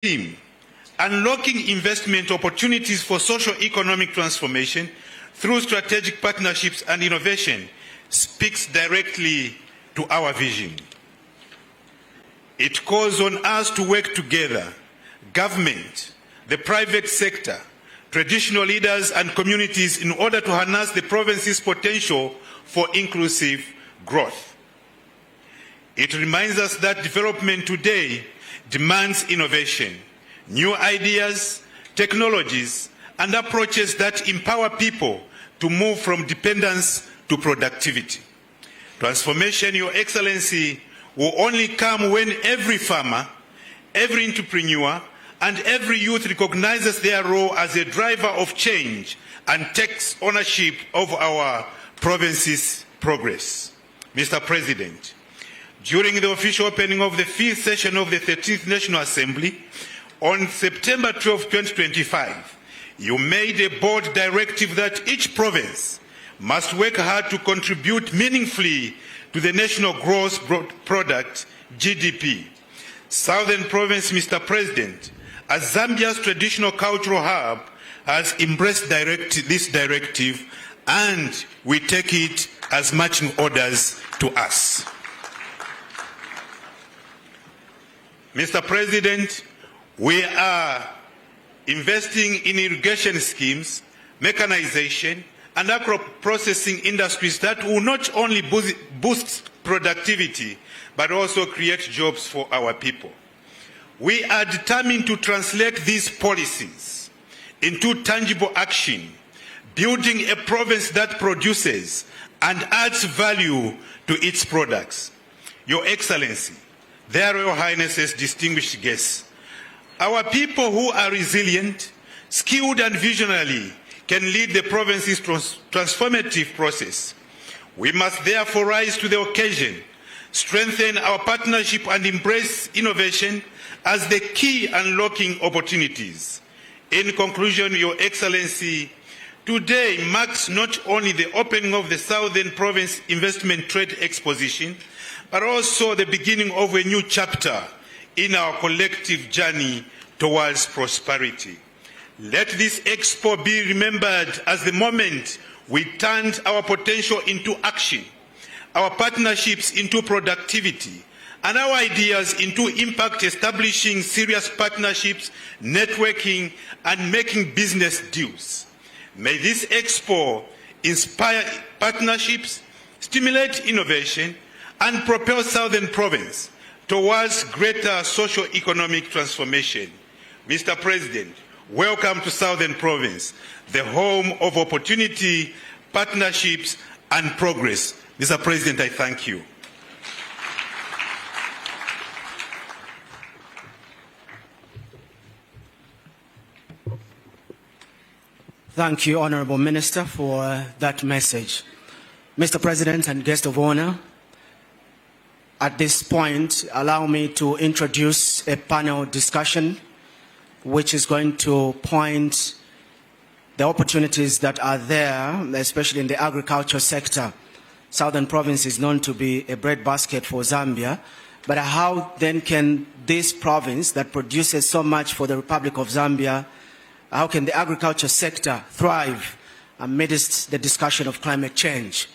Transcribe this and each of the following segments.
theme, unlocking investment opportunities for socio-economic transformation through strategic partnerships and innovation, speaks directly to our vision. It calls on us to work together, government, the private sector, traditional leaders and communities in order to harness the province's potential for inclusive growth. It reminds us that development today demands innovation, new ideas, technologies, and approaches that empower people to move from dependence to productivity. Transformation, Your Excellency, will only come when every farmer, every entrepreneur, and every youth recognizes their role as a driver of change and takes ownership of our province's progress. Mr. President, during the official opening of the 5th session of the 13th National Assembly on September 12, 2025, you made a bold directive that each province must work hard to contribute meaningfully to the national gross product, GDP. Southern Province, Mr. President, as Zambia's traditional cultural hub, has embraced this directive, and we take it as marching orders to us. Mr. President, we are investing in irrigation schemes, mechanization, and agro-processing industries that will not only boost productivity, but also create jobs for our people. We are determined to translate these policies into tangible action, building a province that produces and adds value to its products. Your Excellency, Their Royal Highnesses, distinguished guests, our people who are resilient, skilled, and visionary can lead the province's transformative process. We must therefore rise to the occasion, strengthen our partnership, and embrace innovation as the key unlocking opportunities. In conclusion, Your Excellency, today marks not only the opening of the Southern Province Investment Trade Exposition, but also the beginning of a new chapter in our collective journey towards prosperity. Let this Expo be remembered as the moment we turned our potential into action, our partnerships into productivity, and our ideas into impact, establishing serious partnerships, networking, and making business deals. May this Expo inspire partnerships, stimulate innovation, and propel Southern Province towards greater socio-economic transformation. Mr. President, welcome to Southern Province, the home of opportunity, partnerships, and progress. Mr. President, I thank you. Thank you, Honorable Minister, for that message. Mr. President and guest of honor, at this point, allow me to introduce a panel discussion which is going to point the opportunities that are there, especially in the agriculture sector. Southern Province is known to be a breadbasket for Zambia, but how then can this province that produces so much for the Republic of Zambia, how can the agriculture sector thrive amidst the discussion of climate change?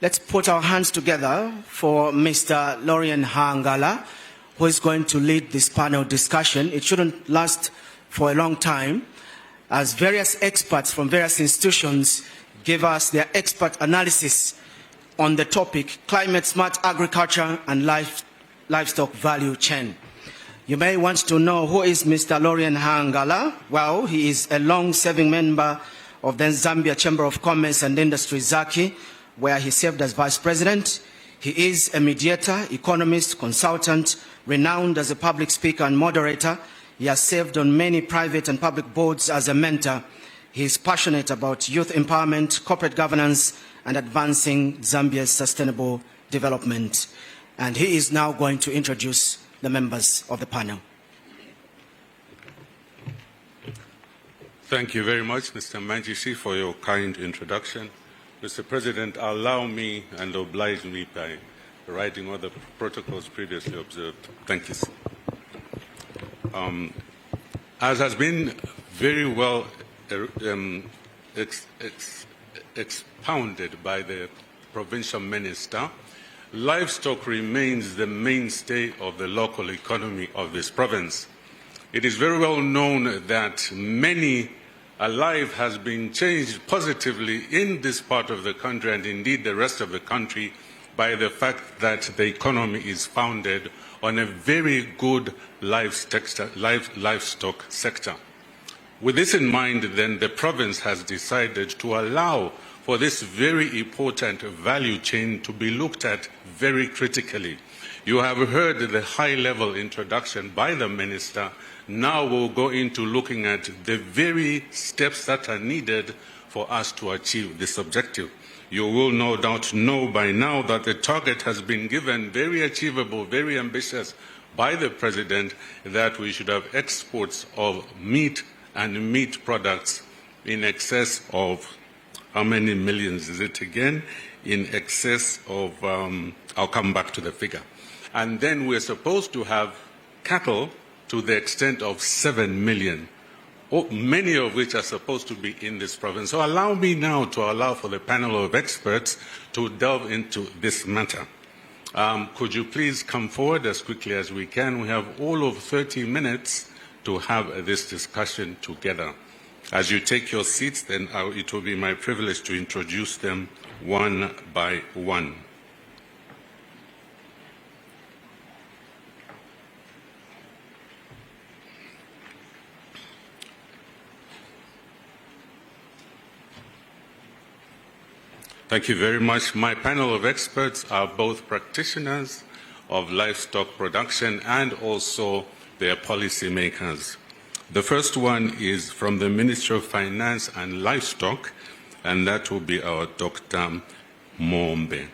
Let's put our hands together for Mr. Lorian Hangala, who is going to lead this panel discussion. It shouldn't last for a long time, as various experts from various institutions give us their expert analysis on the topic, climate smart agriculture and livestock value chain. You may want to know who is Mr. Lorian Hangala. Well, he is a long-serving member of the Zambia Chamber of Commerce and Industry, ZACI, where he served as vice president. He is a mediator, economist, consultant, renowned as a public speaker and moderator. He has served on many private and public boards as a mentor. He is passionate about youth empowerment, corporate governance, and advancing Zambia's sustainable development. And he is now going to introduce the members of the panel. Thank you very much, Mr. Manjishi, for your kind introduction. Mr. President, allow me and oblige me by writing all the protocols previously observed. Thank you, sir. As has been very well expounded by the provincial minister, livestock remains the mainstay of the local economy of this province. It is very well known that many a life has been changed positively in this part of the country and indeed the rest of the country by the fact that the economy is founded on a very good livestock sector. With this in mind, then, the province has decided to allow for this very important value chain to be looked at very critically. You have heard the high-level introduction by the minister. Now we'll go into looking at the very steps that are needed for us to achieve this objective. You will no doubt know by now that the target has been given, very achievable, very ambitious, by the President, that we should have exports of meat and meat products in excess of, how many millions is it again? In excess of, I'll come back to the figure. And then we're supposed to have cattle to the extent of 7 million, many of which are supposed to be in this province. So allow me now to allow for the panel of experts to delve into this matter. Could you please come forward as quickly as we can? We have all of 30 minutes to have this discussion together. As you take your seats, then it will be my privilege to introduce them one by one. Thank you very much. My panel of experts are both practitioners of livestock production and also their policymakers. The first one is from the Ministry of Finance and Livestock, and that will be our Dr. Mombe.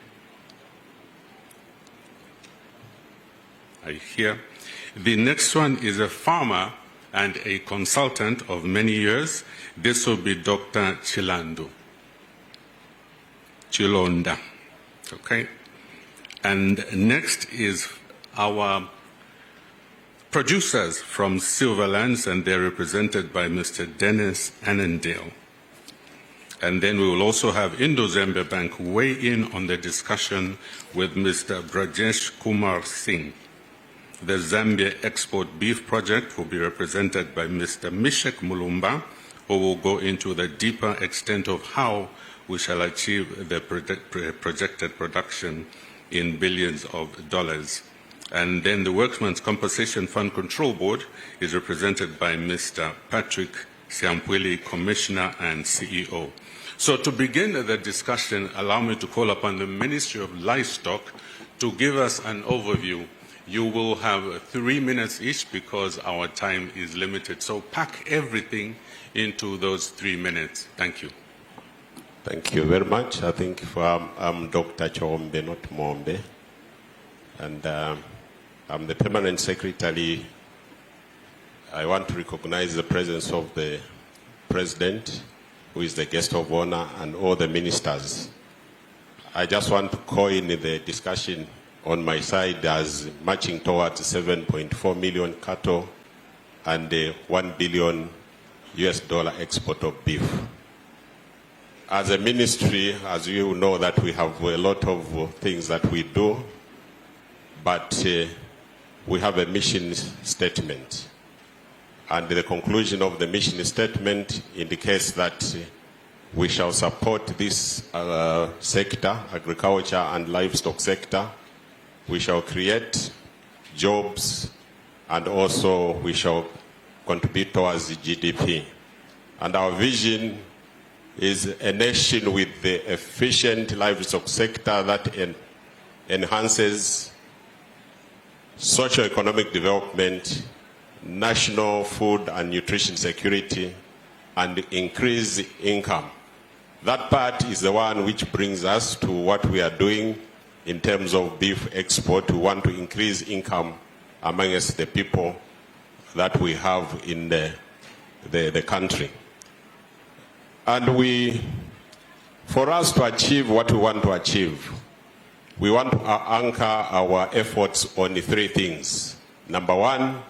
I hear. The next one is a farmer and a consultant of many years. This will be Dr. Chilonda. Okay? And next is our producers from Silverlands, and they're represented by Mr. Dennis Annandale. And then we will also have Indo-Zambia Bank weigh in on the discussion with Mr. Brajesh Kumar Singh. The Zambia Export Beef Project will be represented by Mr. Mishek Mulumba, who will go into the deeper extent of how we shall achieve the projected production in billions of dollars. And then the Workmen's Compensation Fund Control Board is represented by Mr. Patrick Siampwili, Commissioner and CEO. So to begin the discussion, allow me to call upon the Ministry of Livestock to give us an overview. You will have 3 minutes each because our time is limited. So pack everything into those 3 minutes. Thank you. Thank you very much. I think I'm Dr. Chombe, not Mombe. And I'm the Permanent Secretary. I want to recognize the presence of the President, who is the guest of honor, and all the ministers. I just want to coin the discussion on my side as marching towards 7.4 million cattle and $1 billion US export of beef. As a ministry, as you know, that we have a lot of things that we do, but we have a mission statement. And the conclusion of the mission statement indicates that we shall support this sector, agriculture and livestock sector. We shall create jobs, and also we shall contribute towards the GDP. And our vision is a nation with the efficient livestock sector that enhances socio-economic development, national food and nutrition security, and increase income. That part is the one which brings us to what we are doing in terms of beef export. We want to increase income amongst the people that we have in the country. And for us to achieve what we want to achieve, we want to anchor our efforts on 3 things. Number one,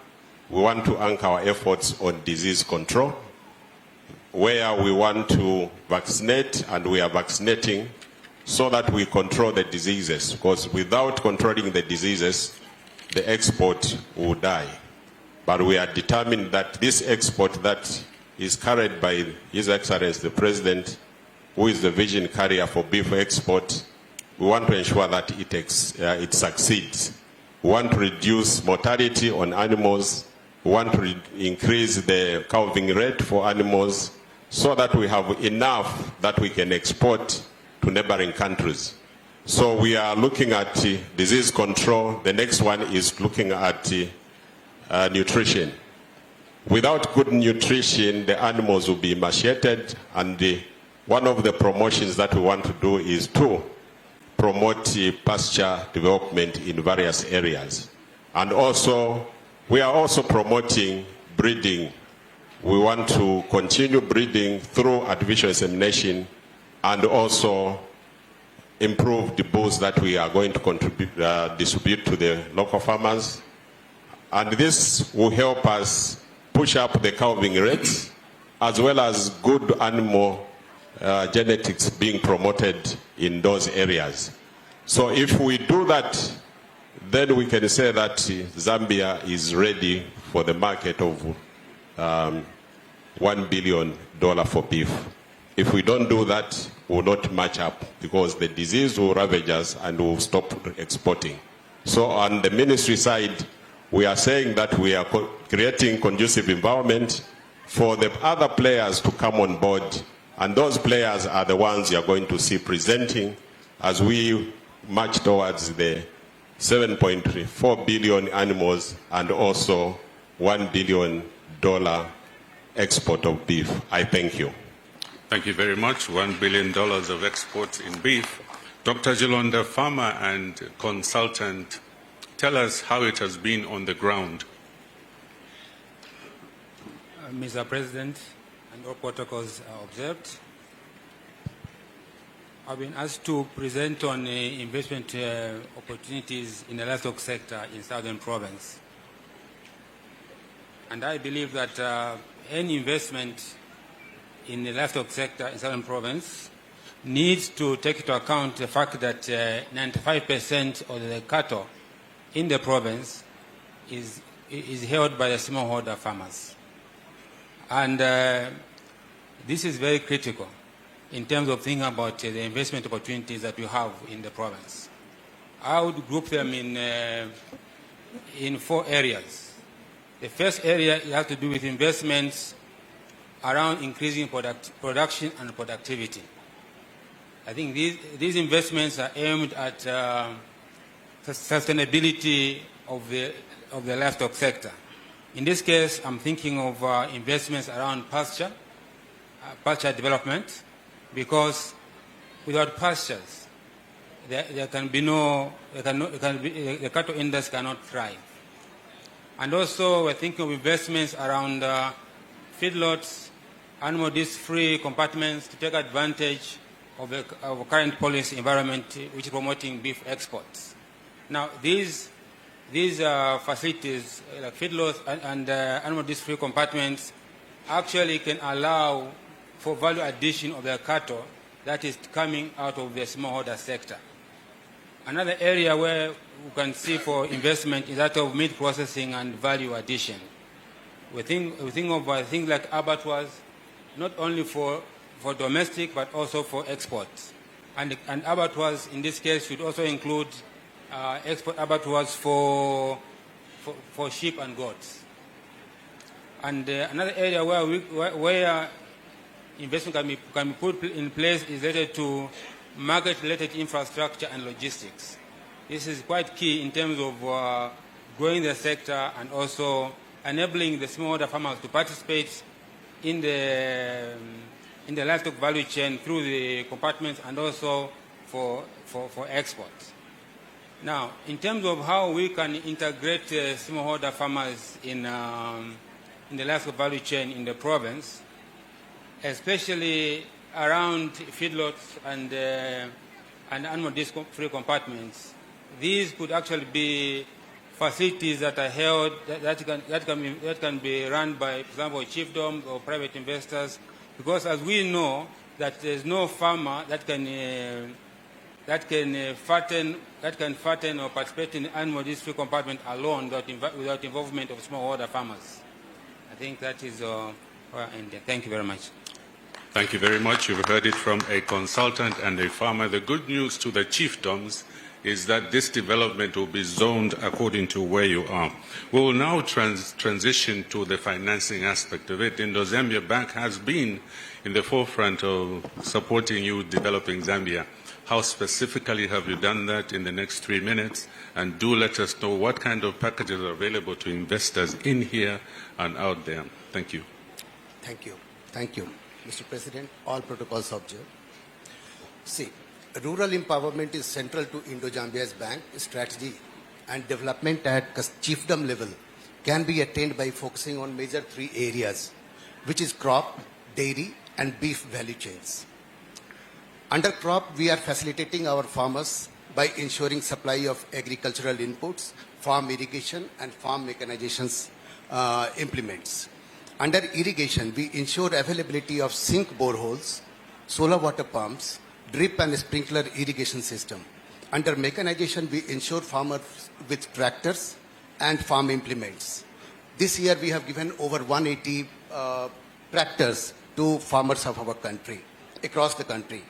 we want to anchor our efforts on disease control, where we want to vaccinate, and we are vaccinating so that we control the diseases, because without controlling the diseases, the export will die. But we are determined that this export that is carried by His Excellency the President, who is the vision carrier for beef export, we want to ensure that it succeeds. We want to reduce mortality on animals. We want to increase the calving rate for animals so that we have enough that we can export to neighboring countries. So we are looking at disease control. The next one is looking at nutrition. Without good nutrition, the animals will be emaciated, and one of the promotions that we want to do is to promote pasture development in various areas. And also, we are also promoting breeding. We want to continue breeding through artificial insemination and also improve the bulls that we are going to distribute to the local farmers. And this will help us push up the calving rates, as well as good animal genetics being promoted in those areas. So if we do that, then we can say that Zambia is ready for the market of $1 billion for beef. If we don't do that, we will not match up, because the disease will ravage us and we'll stop exporting. So on the ministry side, we are saying that we are creating conducive environment for the other players to come on board, and those players are the ones you are going to see presenting as we march towards the 7.4 billion animals and also $1 billion export of beef. I thank you. Thank you very much. $1 billion of exports in beef. Dr. Jilonda, farmer and consultant, tell us how it has been on the ground. Mr. President, and all protocols are observed. I've been asked to present on investment opportunities in the livestock sector in Southern Province. And I believe that any investment in the livestock sector in Southern Province needs to take into account the fact that 95% of the cattle in the province is held by the smallholder farmers. And this is very critical in terms of thinking about the investment opportunities that we have in the province. I would group them in 4 areas. The first area has to do with investments around increasing production and productivity. I think these investments are aimed at sustainability of the livestock sector. In this case, I'm thinking of investments around pasture development, because without pastures, the cattle industry cannot thrive. And also, we're thinking of investments around feedlots, animal disc-free compartments to take advantage of the current policy environment which is promoting beef exports. Now, these facilities, like feedlots and animal disc-free compartments, actually can allow for value addition of the cattle that is coming out of the smallholder sector. Another area where we can see for investment is that of meat processing and value addition. We think of things like abattoirs, not only for domestic but also for exports. And abattoirs in this case should also include export abattoirs for sheep and goats. And another area where investment can be put in place is related to market-related infrastructure and logistics. This is quite key in terms of growing the sector and also enabling the smallholder farmers to participate in the livestock value chain through the compartments and also for export. Now, in terms of how we can integrate smallholder farmers in the livestock value chain in the province, especially around feedlots and animal disc-free compartments, these could actually be facilities that are held that can be run by, for example, chiefdoms or private investors, because as we know that there's no farmer that can fatten or participate in animal disease-free compartment alone without involvement of smallholder farmers. I think that is where I end. Thank you very much. Thank you very much. You've heard it from a consultant and a farmer. The good news to the chiefdoms is that this development will be zoned according to where you are. We will now transition to the financing aspect of it. Indo-Zambia Bank has been in the forefront of supporting you developing Zambia. How specifically have you done that in the next 3 minutes? And do let us know what kind of packages are available to investors in here and out there. Thank you. Thank you. Thank you, Mr. President. All protocols observed. See, rural empowerment is central to Indo-Zambia's bank strategy, and development at chiefdom level can be attained by focusing on major 3 areas, which is crop, dairy, and beef value chains. Under crop, we are facilitating our farmers by ensuring supply of agricultural inputs, farm irrigation, and farm mechanizations implements. Under irrigation, we ensure availability of sink boreholes, solar water pumps, drip and sprinkler irrigation system. Under mechanization, we ensure farmers with tractors and farm implements. This year, we have given over 180 tractors to farmers of our country, across the country.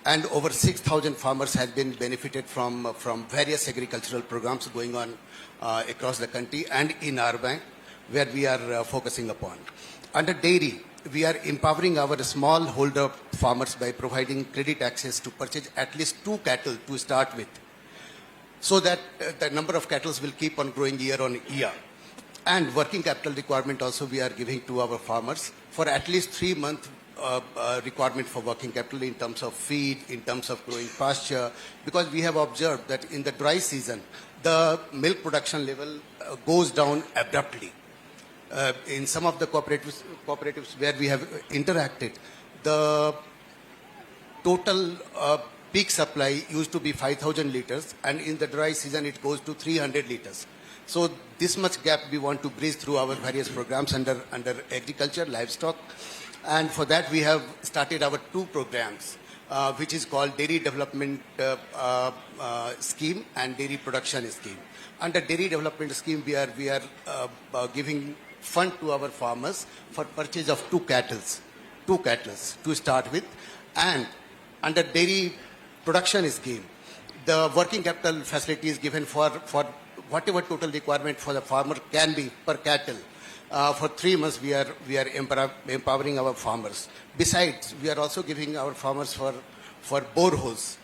And over 6,000 farmers have been benefited from various agricultural programs going on across the country and in our bank, where we are focusing upon. Under dairy, we are empowering our smallholder farmers by providing credit access to purchase at least 2 cattle to start with, so that the number of cattle will keep on growing year on year. And working capital requirement also we are giving to our farmers for at least 3 months requirement for working capital in terms of feed, in terms of growing pasture, because we have observed that in the dry season, the milk production level goes down abruptly. In some of the cooperatives where we have interacted, the total peak supply used to be 5,000 liters, and in the dry season it goes to 300 liters. So this much gap we want to bridge through our various programs under agriculture, livestock, and for that we have started our 2 programs, which is called Dairy Development Scheme and Dairy Production Scheme. Under Dairy Development Scheme, we are giving fund to our farmers for purchase of 2 cattle to start with, and under Dairy Production Scheme, the working capital facility is given for whatever total requirement for the farmer can be per cattle. For 3 months, we are empowering our farmers. Besides, we are also giving our farmers for boreholes,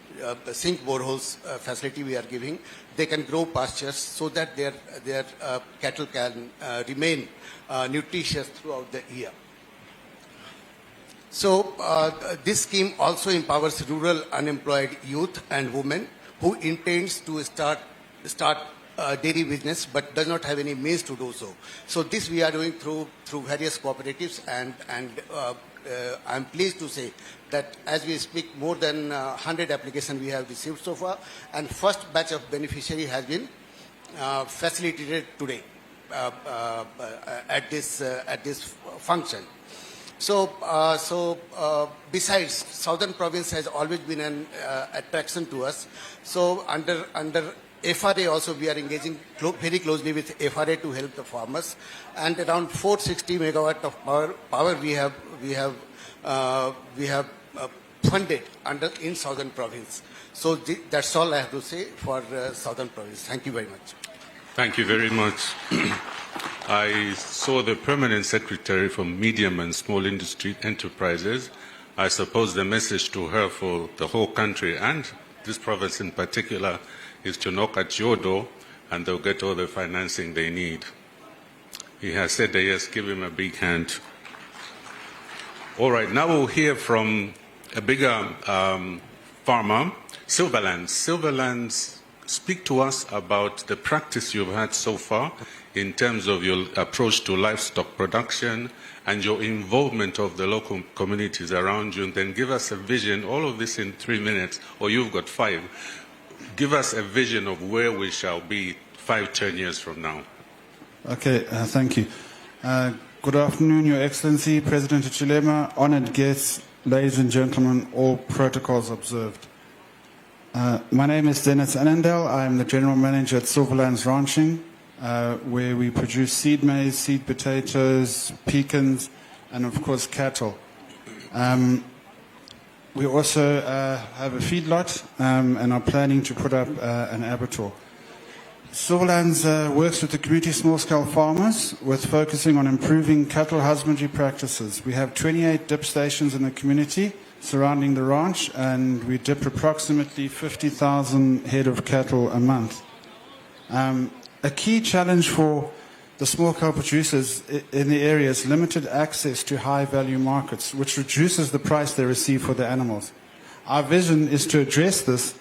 the sink boreholes facility we are giving. They can grow pastures so that their cattle can remain nutritious throughout the year. So this scheme also empowers rural unemployed youth and women who intends to start dairy business but does not have any means to do so. So this we are doing through various cooperatives, and I'm pleased to say that as we speak, more than 100 applications we have received so far, and first batch of beneficiary has been facilitated today at this function. So besides, Southern Province has always been an attraction to us. So under FRA also we are engaging very closely with FRA to help the farmers, and around 460 megawatt of power we have funded in Southern Province. So that's all I have to say for Southern Province. Thank you very much. Thank you very much. I saw the Permanent Secretary for Medium and Small Industry Enterprises. I suppose the message to her for the whole country and this province in particular is to knock at your door and they'll get all the financing they need. He has said that yes, give him a big hand. All right, now we'll hear from a bigger farmer, Silverlands. Silverlands, speak to us about the practice you've had so far in terms of your approach to livestock production and your involvement of the local communities around you, and then give us a vision, all of this in 3 minutes, or you've got 5. Give us a vision of where we shall be 5-10 years from now? Okay, thank you. Good afternoon, Your Excellency, President Hichilema, honored guests, ladies and gentlemen, all protocols observed. My name is Dennis Annandale. I am the General Manager at Silverlands Ranching, where we produce seed maize, seed potatoes, pecans, and of course cattle. We also have a feedlot and are planning to put up an abattoir. Silverlands works with the community small-scale farmers with focusing on improving cattle husbandry practices. We have 28 dip stations in the community surrounding the ranch, and we dip approximately 50,000 head of cattle a month. A key challenge for the small-scale producers in the area is limited access to high-value markets, which reduces the price they receive for their animals. Our vision is to address this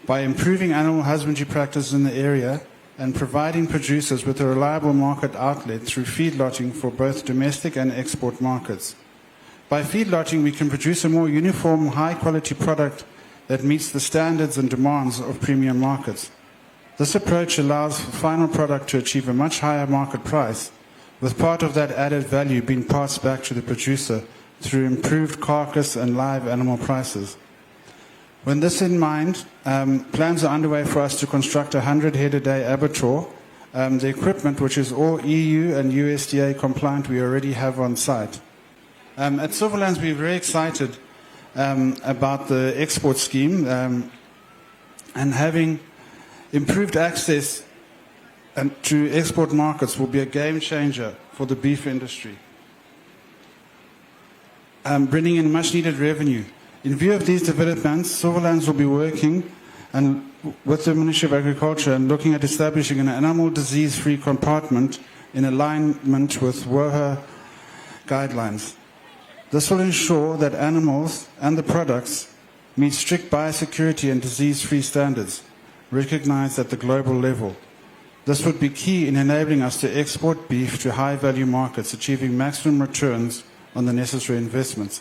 by improving animal husbandry practices in the area and providing producers with a reliable market outlet through feedlotting for both domestic and export markets. By feedlotting, we can produce a more uniform, high-quality product that meets the standards and demands of premium markets. This approach allows the final product to achieve a much higher market price, with part of that added value being passed back to the producer through improved carcass and live animal prices. With this in mind, plans are underway for us to construct a 100-head-a-day abattoir. The equipment, which is all EU and USDA compliant, we already have on site. At Silverlands, we're very excited about the export scheme and having improved access to export markets will be a game changer for the beef industry, bringing in much needed revenue. In view of these developments, Silverlands will be working with the Ministry of Agriculture and looking at establishing an animal disease-free compartment in alignment with WOHA guidelines. This will ensure that animals and the products meet strict biosecurity and disease-free standards recognized at the global level. This would be key in enabling us to export beef to high-value markets, achieving maximum returns on the necessary investments.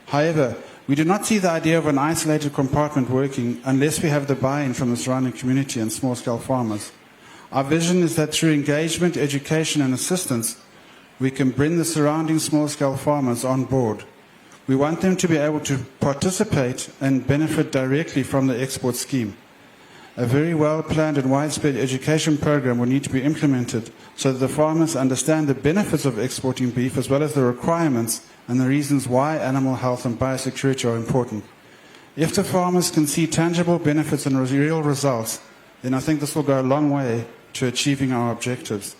However, we do not see the idea of an isolated compartment working unless we have the buy-in from the surrounding community and small-scale farmers. Our vision is that through engagement, education and assistance, we can bring the surrounding small-scale farmers on board. We want them to be able to participate and benefit directly from the export scheme. A very well-planned and widespread education program will need to be implemented so that the farmers understand the benefits of exporting beef as well as the requirements and the reasons why animal health and biosecurity are important. If the farmers can see tangible benefits and real results, then I think this will go a long way to achieving our objectives.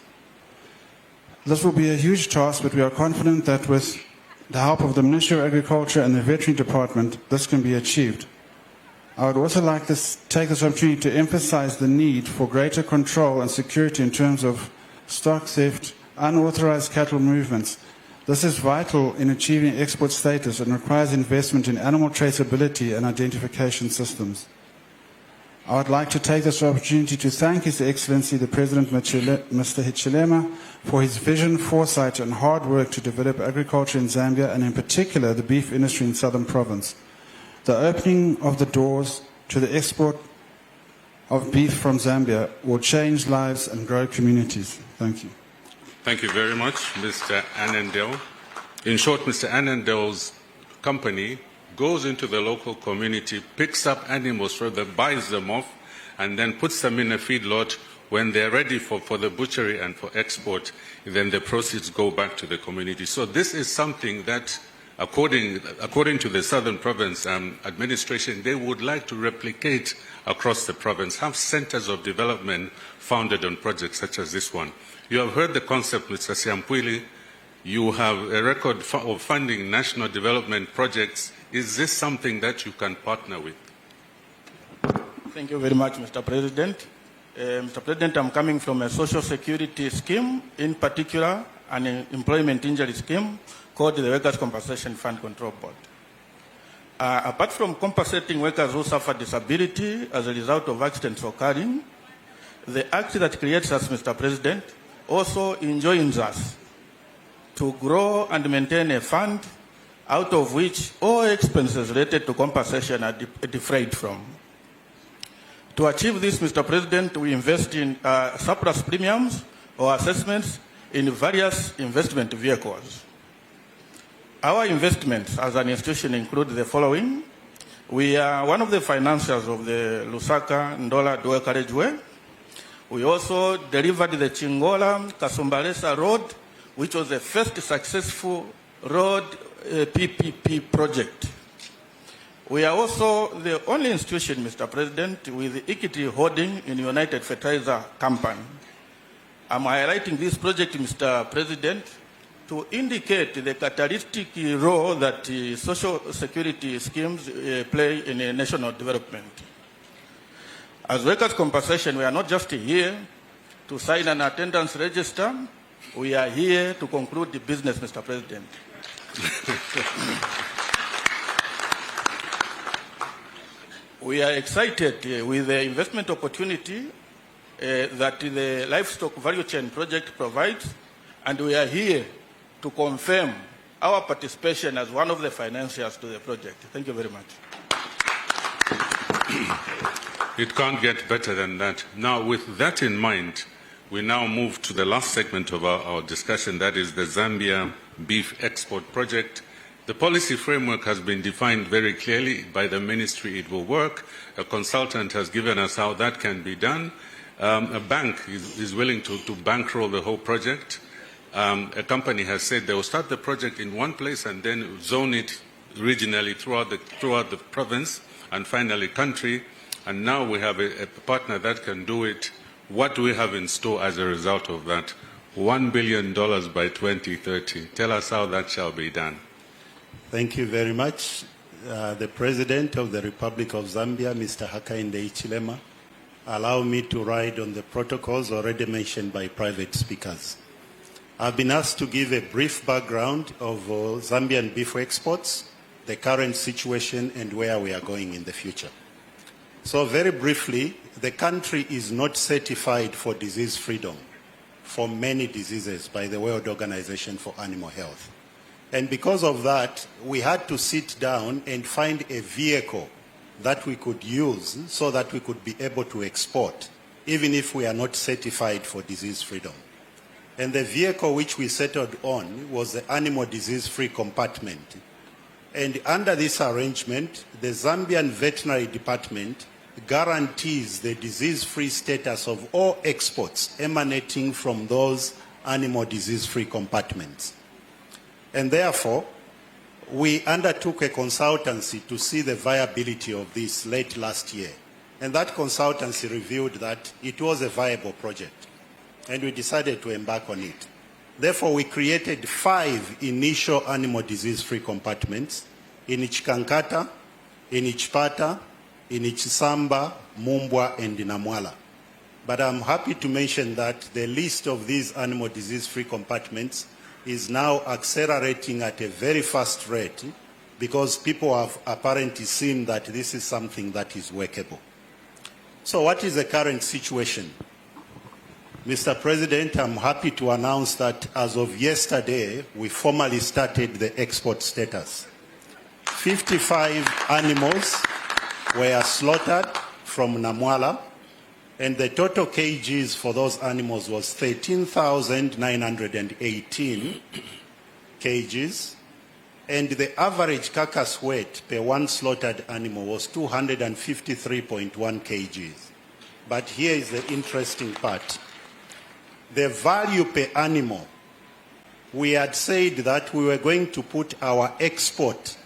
This will be a huge task, but we are confident that with the help of the Ministry of Agriculture and the Veterinary Department, this can be achieved. I would also like to take this opportunity to emphasize the need for greater control and security in terms of stock theft, unauthorized cattle movements. This is vital in achieving export status and requires investment in animal traceability and identification systems. I would like to take this opportunity to thank His Excellency the President, Mr. Hichilema, for his vision, foresight and hard work to develop agriculture in Zambia and in particular the beef industry in Southern Province. The opening of the doors to the export of beef from Zambia will change lives and grow communities. Thank you. Thank you very much, Mr. Annandale. In short, Mr. Annandale's company goes into the local community, picks up animals, further buys them off, and then puts them in a feedlot. When they're ready for the butchery and for export, then the proceeds go back to the community. So this is something that, according to the Southern Province administration, they would like to replicate across the province, have centers of development founded on projects such as this one. You have heard the concept, Mr. Siampwili. You have a record of funding national development projects. Is this something that you can partner with? Thank you very much, Mr. President. Mr. President, I'm coming from a social security scheme, in particular an employment injury scheme called the Workers' Compensation Fund Control Board. Apart from compensating workers who suffer disability as a result of accidents occurring, the act that creates us, Mr. President, also enjoins us to grow and maintain a fund out of which all expenses related to compensation are defrayed from. To achieve this, Mr. President, we invest in surplus premiums or assessments in various investment vehicles. Our investments as an institution include the following. We are one of the financiers of the Lusaka-Ndola Dual Carriageway. We also delivered the Chingola-Kasumbalesa Road, which was the first successful road PPP project. We are also the only institution, Mr. President, with equity holding in United Fertilizer Company. I'm highlighting this project, Mr. President, to indicate the catalytic role that social security schemes play in national development. As workers' compensation, we are not just here to sign an attendance register, we are here to conclude the business, Mr. President. We are excited with the investment opportunity that the livestock value chain project provides, and we are here to confirm our participation as one of the financiers to the project. Thank you very much. It can't get better than that. Now, with that in mind, we now move to the last segment of our discussion, that is the Zambia Beef Export Project. The policy framework has been defined very clearly by the ministry. It will work. A consultant has given us how that can be done. A bank is willing to bankroll the whole project. A company has said they will start the project in one place and then zone it regionally throughout the province and finally country. And now we have a partner that can do it. What do we have in store as a result of that? $1 billion by 2030. Tell us how that shall be done. Thank you very much. The President of the Republic of Zambia, Mr. Hakainde Hichilema, allow me to ride on the protocols already mentioned by private speakers. I've been asked to give a brief background of Zambian beef exports, the current situation, and where we are going in the future. So very briefly, the country is not certified for disease freedom for many diseases by the World Organization for Animal Health. And because of that, we had to sit down and find a vehicle that we could use so that we could be able to export, even if we are not certified for disease freedom. And the vehicle which we settled on was the animal disease-free compartment. And under this arrangement, the Zambian Veterinary Department guarantees the disease-free status of all exports emanating from those animal disease-free compartments. And therefore, we undertook a consultancy to see the viability of this late last year. And that consultancy revealed that it was a viable project. And we decided to embark on it. Therefore, we created 5 initial animal disease-free compartments in Ichikankata, in Ichpata, in Ichisamba, Mumbwa, and Namwala. But I'm happy to mention that the list of these animal disease-free compartments is now accelerating at a very fast rate because people have apparently seen that this is something that is workable. So what is the current situation? Mr. President, I'm happy to announce that as of yesterday, we formally started the export status. 55 animals were slaughtered from Namwala, and the total kgs for those animals was 13,918 kgs, and the average carcass weight per one slaughtered animal was 253.1 kgs. But here is the interesting part. The value per animal, we had said that we were going to put our export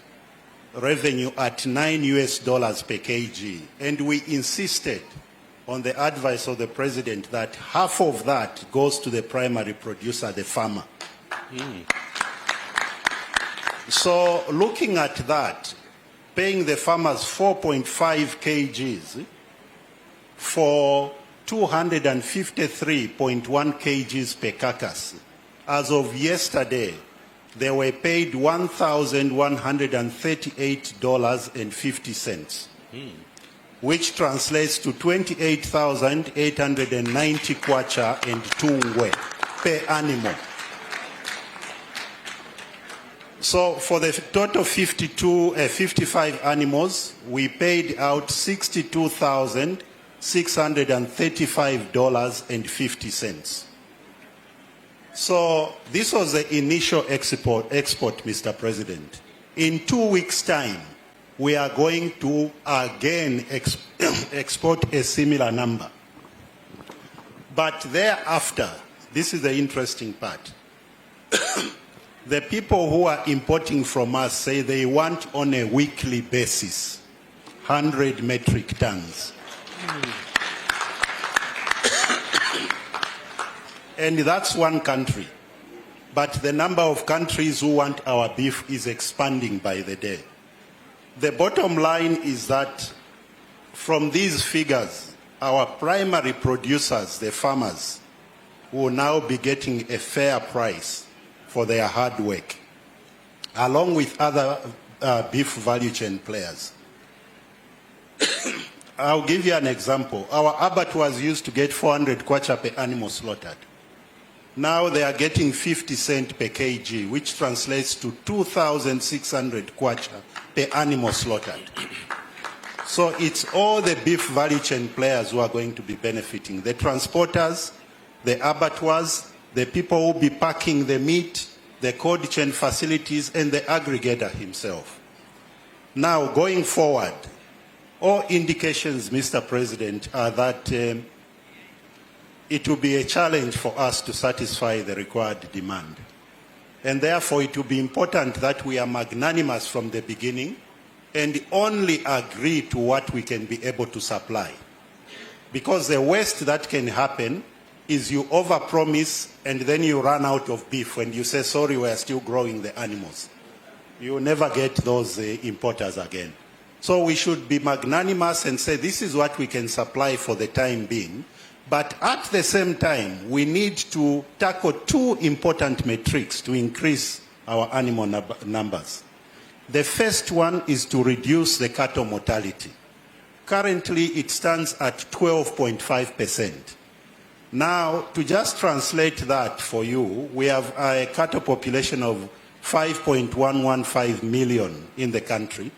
revenue at $9 per kg, and we insisted on the advice of the President that half of that goes to the primary producer, the farmer. So looking at that, paying the farmers 4.5 kgs for 253.1 kgs per carcass. As of yesterday, they were paid $1,138.50, which translates to 28,890 kwacha and tungwe per animal. So for the total 55 animals, we paid out $62,200 $635.50. So this was the initial export, Mr. President. In 2 weeks' time, we are going to again export a similar number. But thereafter, this is the interesting part. The people who are importing from us say they want on a weekly basis 100 metric tons. And that's one country. But the number of countries who want our beef is expanding by the day. The bottom line is that from these figures, our primary producers, the farmers, will now be getting a fair price for their hard work, along with other beef value chain players. I'll give you an example. Our abattoirs used to get 400 kwacha per animal slaughtered. Now they are getting 50 cents per kg, which translates to 2,600 kwacha per animal slaughtered. So it's all the beef value chain players who are going to be benefiting. The transporters, the abattoirs, the people who will be packing the meat, the cold chain facilities, and the aggregator himself. Now, going forward, all indications, Mr. President, are that it will be a challenge for us to satisfy the required demand. And therefore, it will be important that we are magnanimous from the beginning and only agree to what we can be able to supply. Because the worst that can happen is you overpromise and then you run out of beef and you say, sorry, we are still growing the animals. You will never get those importers again. So we should be magnanimous and say this is what we can supply for the time being. But at the same time, we need to tackle two important metrics to increase our animal numbers. The first one is to reduce the cattle mortality. Currently, it stands at 12.5%. Now, to just translate that for you, we have a cattle population of 5.115 million in the country.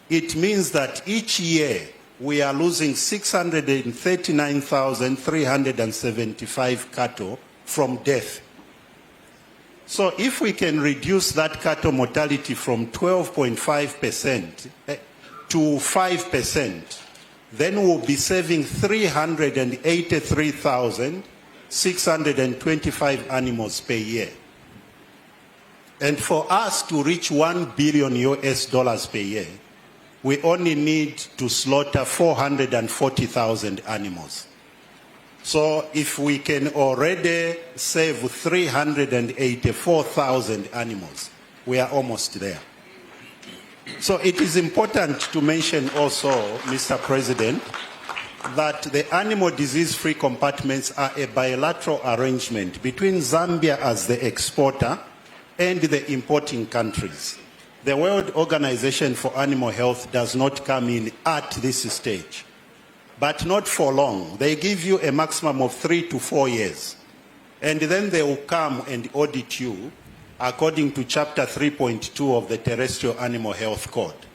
It means that each year we are losing 639,375 cattle from death. So if we can reduce that cattle mortality from 12.5% to 5%, then we'll be saving 383,625 animals per year. And for us to reach $1 billion per year, we only need to slaughter 440,000 animals. So if we can already save 384,000 animals, we are almost there. So it is important to mention also, Mr. President, that the animal disease-free compartments are a bilateral arrangement between Zambia as the exporter and the importing countries. The World Organization for Animal Health does not come in at this stage, but not for long. They give you a maximum of 3 to 4 years, and then they will come and audit you according to Chapter 3.2 of the Terrestrial Animal Health Code.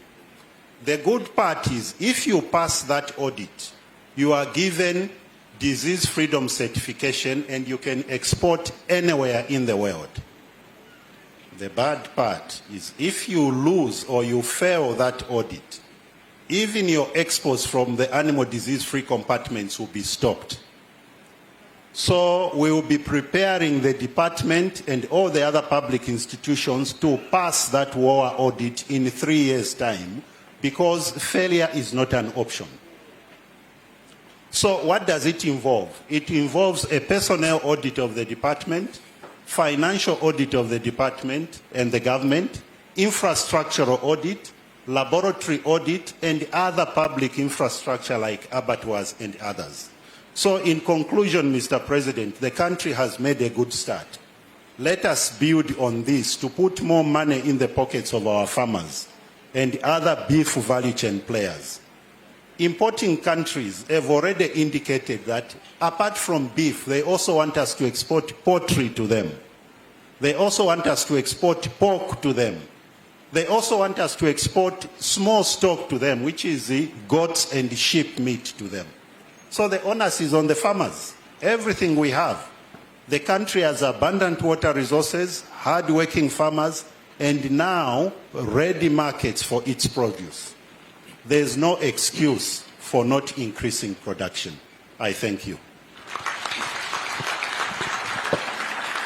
The good part is, if you pass that audit, you are given disease freedom certification and you can export anywhere in the world. The bad part is if you lose or you fail that audit, even your exports from the animal disease-free compartments will be stopped. So we will be preparing the department and all the other public institutions to pass that WOA audit in 3 years' time, because failure is not an option. So what does it involve? It involves a personnel audit of the department, financial audit of the department and the government, infrastructural audit, laboratory audit, and other public infrastructure like abattoirs and others. So in conclusion, Mr. President, the country has made a good start. Let us build on this to put more money in the pockets of our farmers and other beef value chain players. Importing countries have already indicated that apart from beef, they also want us to export poultry to them. They also want us to export pork to them. They also want us to export small stock to them, which is the goats and sheep meat to them. So the onus is on the farmers. Everything we have. The country has abundant water resources, hard-working farmers, and now ready markets for its produce. There is no excuse for not increasing production. I thank you.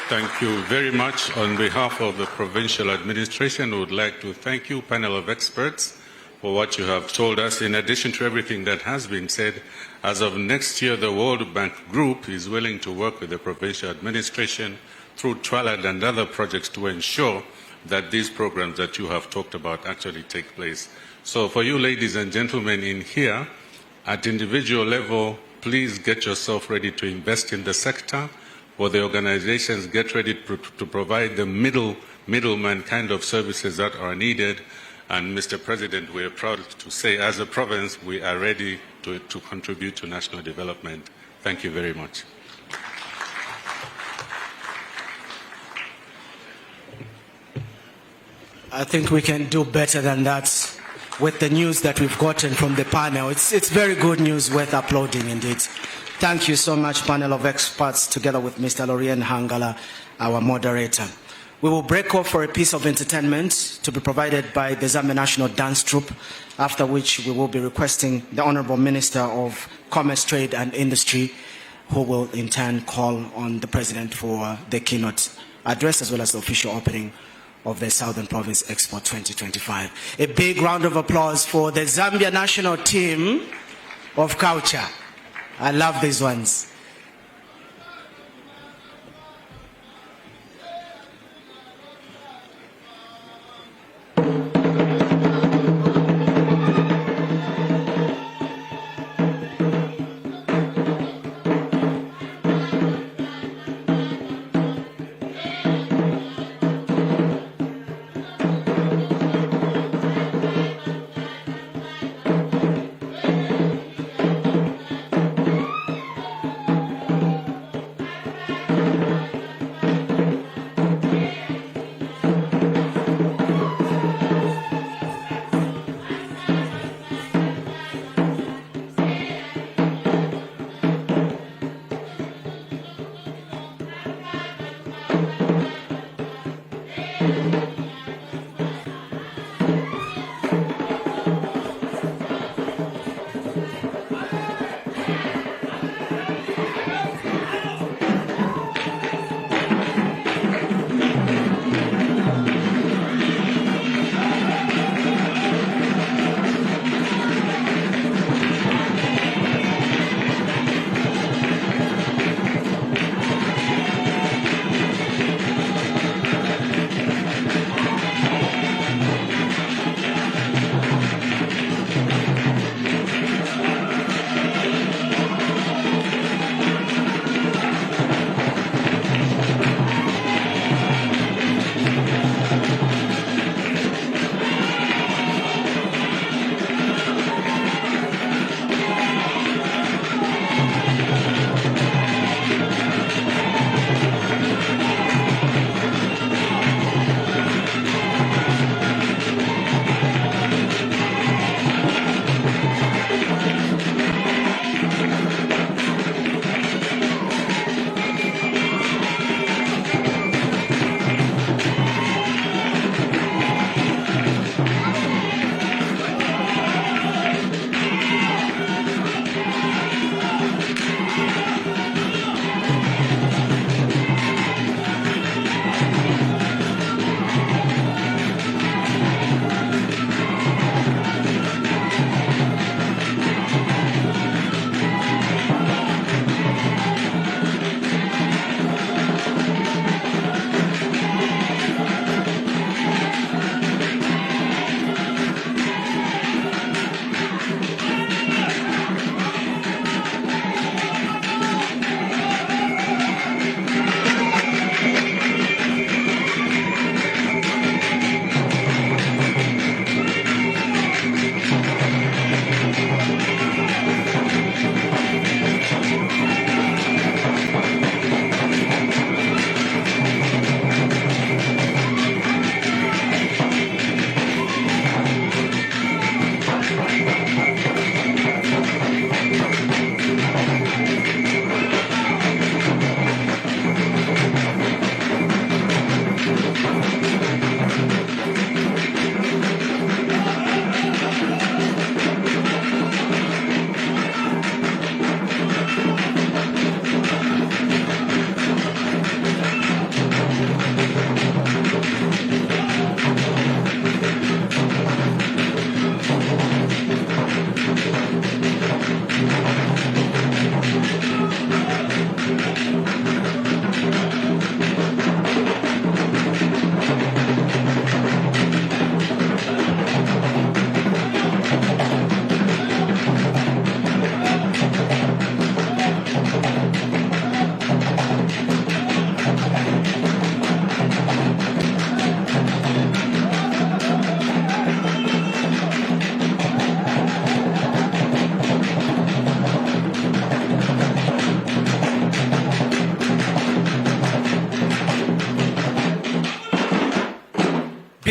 Thank you very much. On behalf of the provincial administration, we would like to thank you, panel of experts, for what you have told us. In addition to everything that has been said, as of next year, the World Bank Group is willing to work with the provincial administration through Twilight and other projects to ensure that these programs that you have talked about actually take place. So for you ladies and gentlemen in here, at individual level, please get yourself ready to invest in the sector. For the organizations, get ready to provide the middleman kind of services that are needed. And Mr. President, we are proud to say, as a province, we are ready to contribute to national development. Thank you very much. I think we can do better than that with the news that we've gotten from the panel. It's very good news, worth applauding indeed. Thank you so much, panel of experts, together with Mr. Lorien Hangala, our moderator. We will break off for a piece of entertainment to be provided by the Zambia National Dance Troupe, after which we will be requesting the Honorable Minister of Commerce, Trade and Industry, who will in turn call on the President for the keynote address as well as the official opening of the Southern Province Expo 2025. A big round of applause for the Zambia National Team of Culture. I love these ones.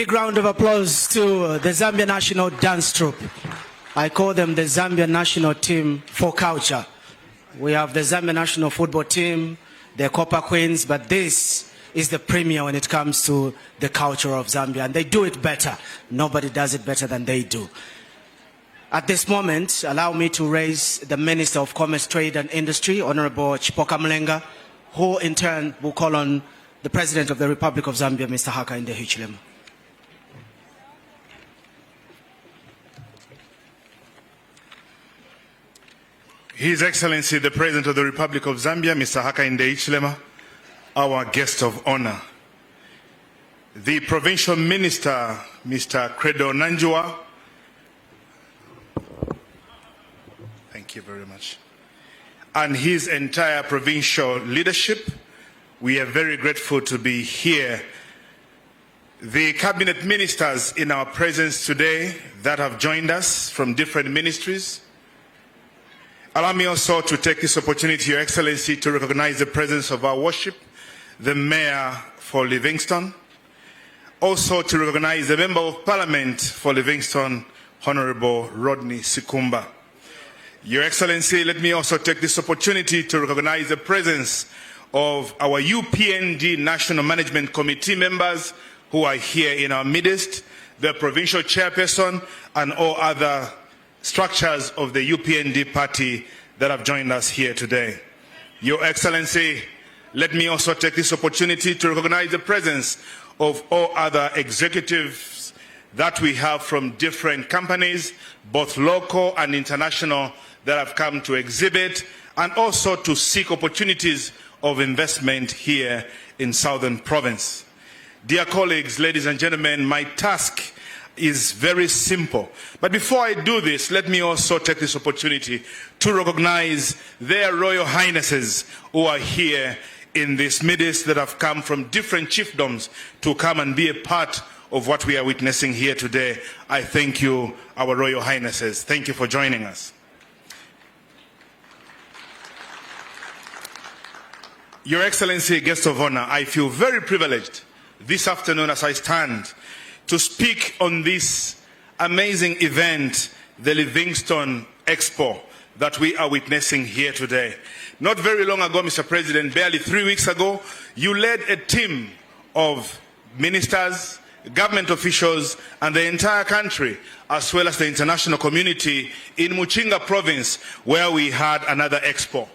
big round of applause to the Zambia National Dance Troupe. I call them the Zambia National Team for Culture. We have the Zambia National Football Team, the Copper Queens, but this is the premier when it comes to the culture of Zambia, and they do it better. Nobody does it better than they do. At this moment, allow me to raise the Minister of Commerce, Trade and Industry, Honorable Chipoka Mlenga, who in turn will call on the President of the Republic of Zambia, Mr. Hakainde Hichilema. His Excellency, the President of the Republic of Zambia, Mr. Hakainde Hichilema, our guest of honor. The Provincial Minister, Mr. Credo Nanjua. Thank you very much. And his entire provincial leadership. We are very grateful to be here. The cabinet ministers in our presence today that have joined us from different ministries. Allow me also to take this opportunity, Your Excellency, to recognize the presence of our worship, the Mayor for Livingston. Also to recognize the Member of Parliament for Livingston, Honorable Rodney Sikumba. Your Excellency, let me also take this opportunity to recognize the presence of our UPND National Management Committee members who are here in our midst, the provincial chairperson, and all other structures of the UPND party that have joined us here today. Your Excellency, let me also take this opportunity to recognize the presence of all other executives that we have from different companies, both local and international, that have come to exhibit and also to seek opportunities of investment here in Southern Province. Dear colleagues, ladies and gentlemen, my task is very simple. But before I do this, let me also take this opportunity to recognize their Royal Highnesses who are here in this midst that have come from different chiefdoms to come and be a part of what we are witnessing here today. I thank you, our Royal Highnesses. Thank you for joining us. Your Excellency, guest of honor, I feel very privileged this afternoon as I stand to speak on this amazing event, the Livingston Expo, that we are witnessing here today. Not very long ago, Mr. President, barely 3 weeks ago, you led a team of ministers, government officials, and the entire country, as well as the international community in Muchinga province, where we had another expo.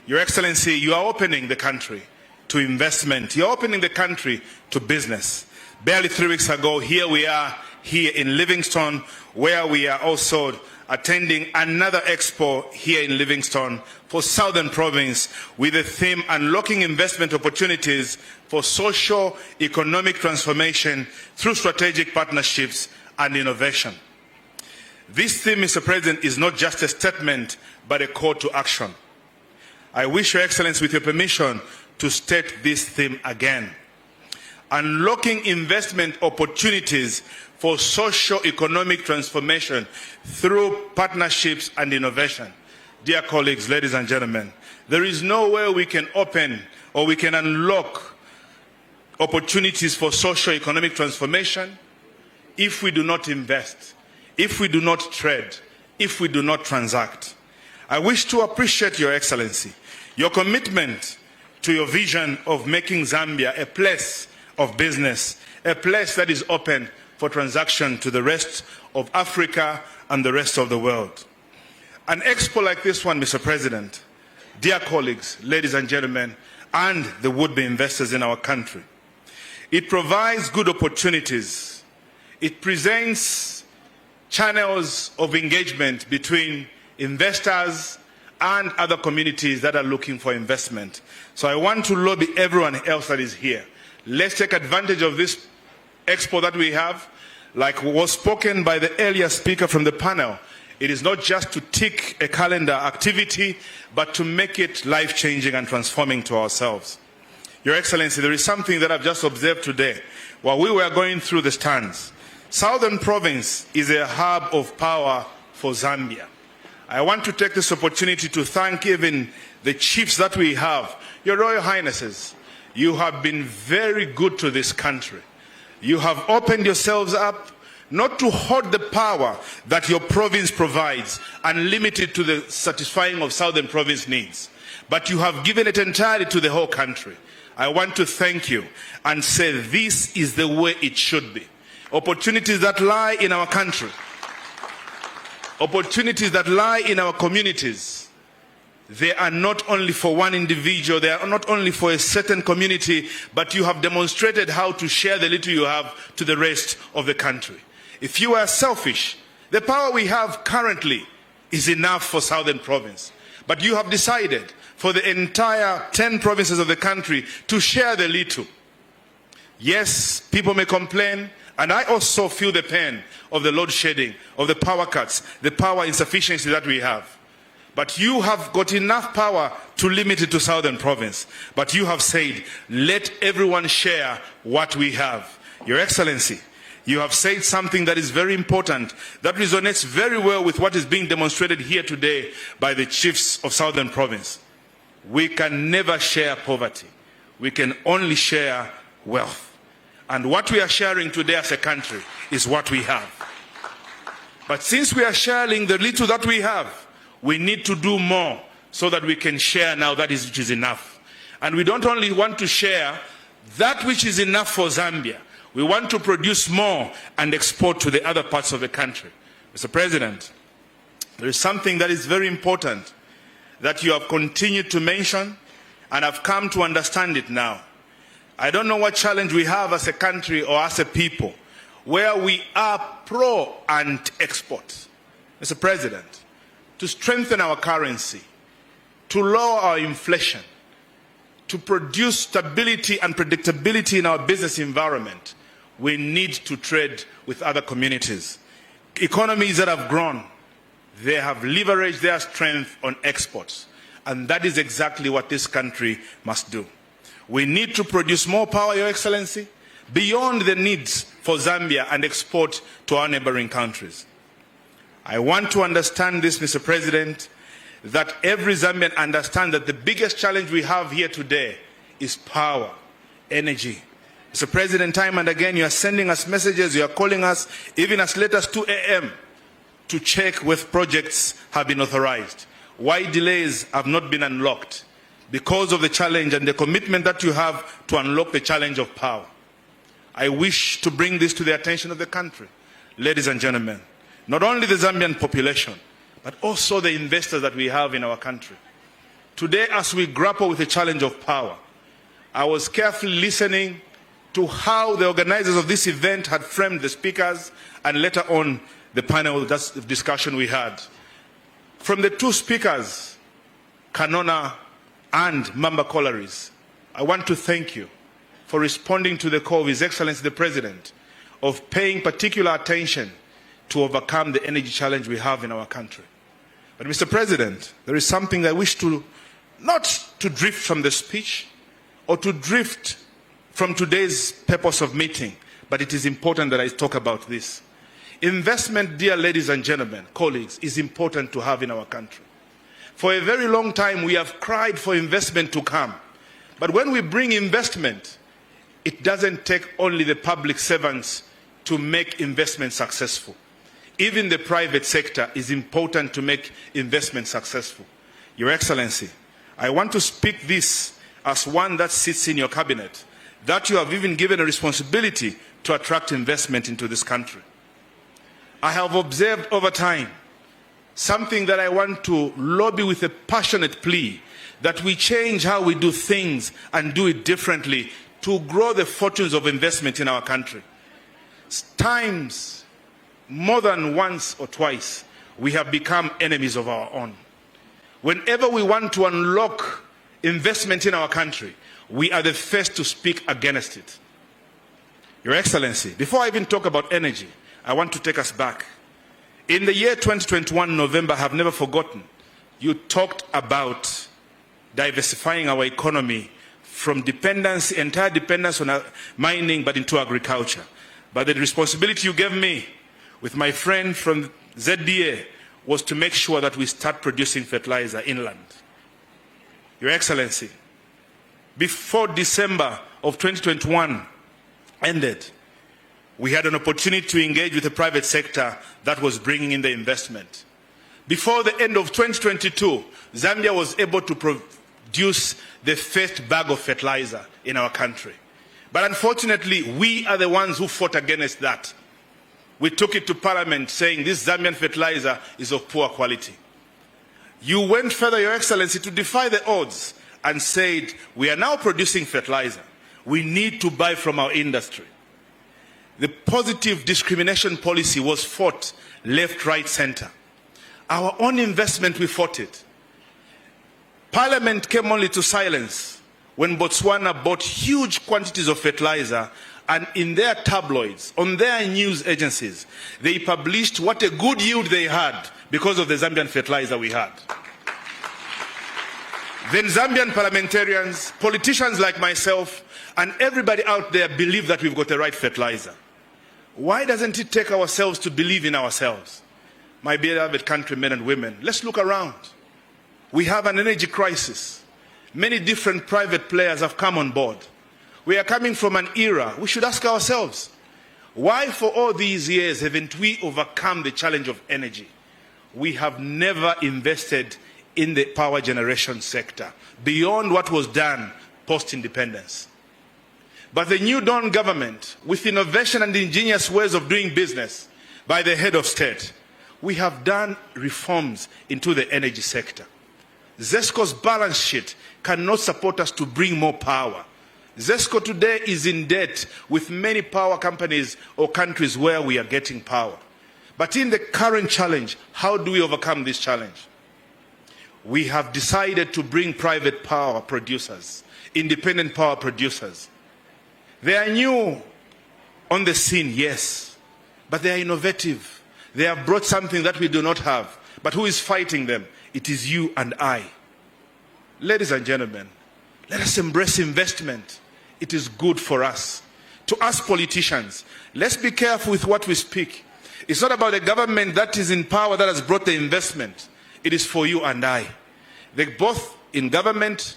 Your Excellency, you are opening the country to investment. You're opening the country to business. Barely 3 weeks ago, here we are, here in Livingston, where we are also attending another expo here in Livingston for Southern Province with the theme Unlocking Investment Opportunities for Social Economic Transformation through Strategic Partnerships and Innovation. This theme, Mr. President, is not just a statement, but a call to action. I wish Your Excellency, with your permission, to state this theme again. Unlocking investment opportunities for socio-economic transformation through partnerships and innovation. Dear colleagues, ladies and gentlemen, there is no way we can open or we can unlock opportunities for socio-economic transformation if we do not invest, if we do not trade, if we do not transact. I wish to appreciate, Your Excellency, your commitment to your vision of making Zambia a place of business, a place that is open for transaction to the rest of Africa and the rest of the world. An expo like this one, Mr. President, dear colleagues, ladies and gentlemen, and the would-be investors in our country, it provides good opportunities. It presents channels of engagement between investors and other communities that are looking for investment. So I want to lobby everyone else that is here. Let's take advantage of this expo that we have. Like was spoken by the earlier speaker from the panel, it is not just to tick a calendar activity, but to make it life-changing and transforming to ourselves. Your Excellency, there is something that I've just observed today while we were going through the stands. Southern Province is a hub of power for Zambia. I want to take this opportunity to thank even the chiefs that we have. Your Royal Highnesses, you have been very good to this country. You have opened yourselves up not to hoard the power that your province provides and limit it to the satisfying of Southern Province needs, but you have given it entirely to the whole country. I want to thank you and say this is the way it should be. Opportunities that lie in our country, opportunities that lie in our communities, they are not only for one individual, they are not only for a certain community, but you have demonstrated how to share the little you have to the rest of the country. If you are selfish, the power we have currently is enough for Southern Province. But you have decided for the entire 10 provinces of the country to share the little. Yes, people may complain, and I also feel the pain of the load shedding, of the power cuts, the power insufficiency that we have. But you have got enough power to limit it to Southern Province. But you have said, let everyone share what we have. Your Excellency, you have said something that is very important, that resonates very well with what is being demonstrated here today by the chiefs of Southern Province. We can never share poverty. We can only share wealth. And what we are sharing today as a country is what we have. But since we are sharing the little that we have, we need to do more so that we can share now that which is enough. And we don't only want to share that which is enough for Zambia. We want to produce more and export to the other parts of the country. Mr. President, there is something that is very important that you have continued to mention, and I've come to understand it now. I don't know what challenge we have as a country or as a people where we are pro and export. Mr. President, to strengthen our currency, to lower our inflation, to produce stability and predictability in our business environment, we need to trade with other communities. Economies that have grown, they have leveraged their strength on exports. And that is exactly what this country must do. We need to produce more power, Your Excellency, beyond the needs for Zambia and export to our neighboring countries. I want to understand this, Mr. President, that every Zambian understands that the biggest challenge we have here today is power, energy. Mr. President, time and again you are sending us messages, you are calling us, even as late as 2 a.m. to check whether projects have been authorized. Why delays have not been unlocked? Because of the challenge and the commitment that you have to unlock the challenge of power. I wish to bring this to the attention of the country. Ladies and gentlemen, not only the Zambian population, but also the investors that we have in our country. Today, as we grapple with the challenge of power, I was carefully listening to how the organizers of this event had framed the speakers and later on the panel discussion we had. From the two speakers, Kanona and Mamba Colaris, I want to thank you for responding to the call of His Excellency the President of paying particular attention to overcome the energy challenge we have in our country. But Mr. President, there is something I wish to, not to drift from the speech or to drift from today's purpose of meeting, but it is important that I talk about this. Investment, dear ladies and gentlemen, colleagues, is important to have in our country. For a very long time, we have cried for investment to come. But when we bring investment, it doesn't take only the public servants to make investment successful. Even the private sector is important to make investment successful. Your Excellency, I want to speak this as one that sits in your cabinet, that you have even given a responsibility to attract investment into this country. I have observed over time something that I want to lobby with a passionate plea, that we change how we do things and do it differently to grow the fortunes of investment in our country. Times, more than once or twice, we have become enemies of our own. Whenever we want to unlock investment in our country, we are the first to speak against it. Your Excellency, before I even talk about energy, I want to take us back. In the year 2021, November, I have never forgotten, you talked about diversifying our economy from dependence, entire dependence on mining, but into agriculture. But the responsibility you gave me with my friend from ZDA was to make sure that we start producing fertilizer inland. Your Excellency, before December of 2021 ended, we had an opportunity to engage with the private sector that was bringing in the investment. Before the end of 2022, Zambia was able to produce the first bag of fertilizer in our country. But unfortunately, we are the ones who fought against that. We took it to Parliament saying this Zambian fertilizer is of poor quality. You went further, Your Excellency, to defy the odds and said, we are now producing fertilizer. We need to buy from our industry. The positive discrimination policy was fought left, right, center. Our own investment, we fought it. Parliament came only to silence when Botswana bought huge quantities of fertilizer, and in their tabloids, on their news agencies, they published what a good yield they had because of the Zambian fertilizer we had. Then Zambian parliamentarians, politicians like myself, and everybody out there believe that we've got the right fertilizer. Why doesn't it take ourselves to believe in ourselves? My beloved countrymen and women, let's look around. We have an energy crisis. Many different private players have come on board. We are coming from an era, we should ask ourselves, why for all these years haven't we overcome the challenge of energy? We have never invested in the power generation sector beyond what was done post-independence. But the new Dawn government, with innovation and ingenious ways of doing business by the head of state, we have done reforms into the energy sector. ZESCO's balance sheet cannot support us to bring more power. ZESCO today is in debt with many power companies or countries where we are getting power. But in the current challenge, how do we overcome this challenge? We have decided to bring private power producers, independent power producers. They are new on the scene, yes, but they are innovative. They have brought something that we do not have. But who is fighting them? It is you and I. Ladies and gentlemen, let us embrace investment. It is good for us. To us politicians, let's be careful with what we speak. It's not about the government that is in power that has brought the investment. It is for you and I. They both in government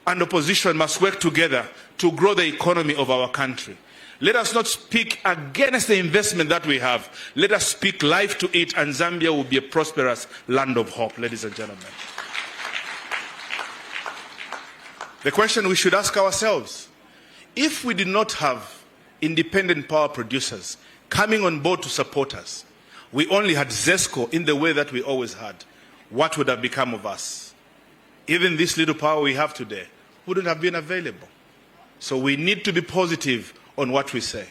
and opposition must work together to grow the economy of our country. Let us not speak against the investment that we have. Let us speak life to it, and Zambia will be a prosperous land of hope, ladies and gentlemen. The question we should ask ourselves, if we did not have independent power producers coming on board to support us, we only had ZESCO in the way that we always had, what would have become of us? Even this little power we have today wouldn't have been available. So we need to be positive on what we say.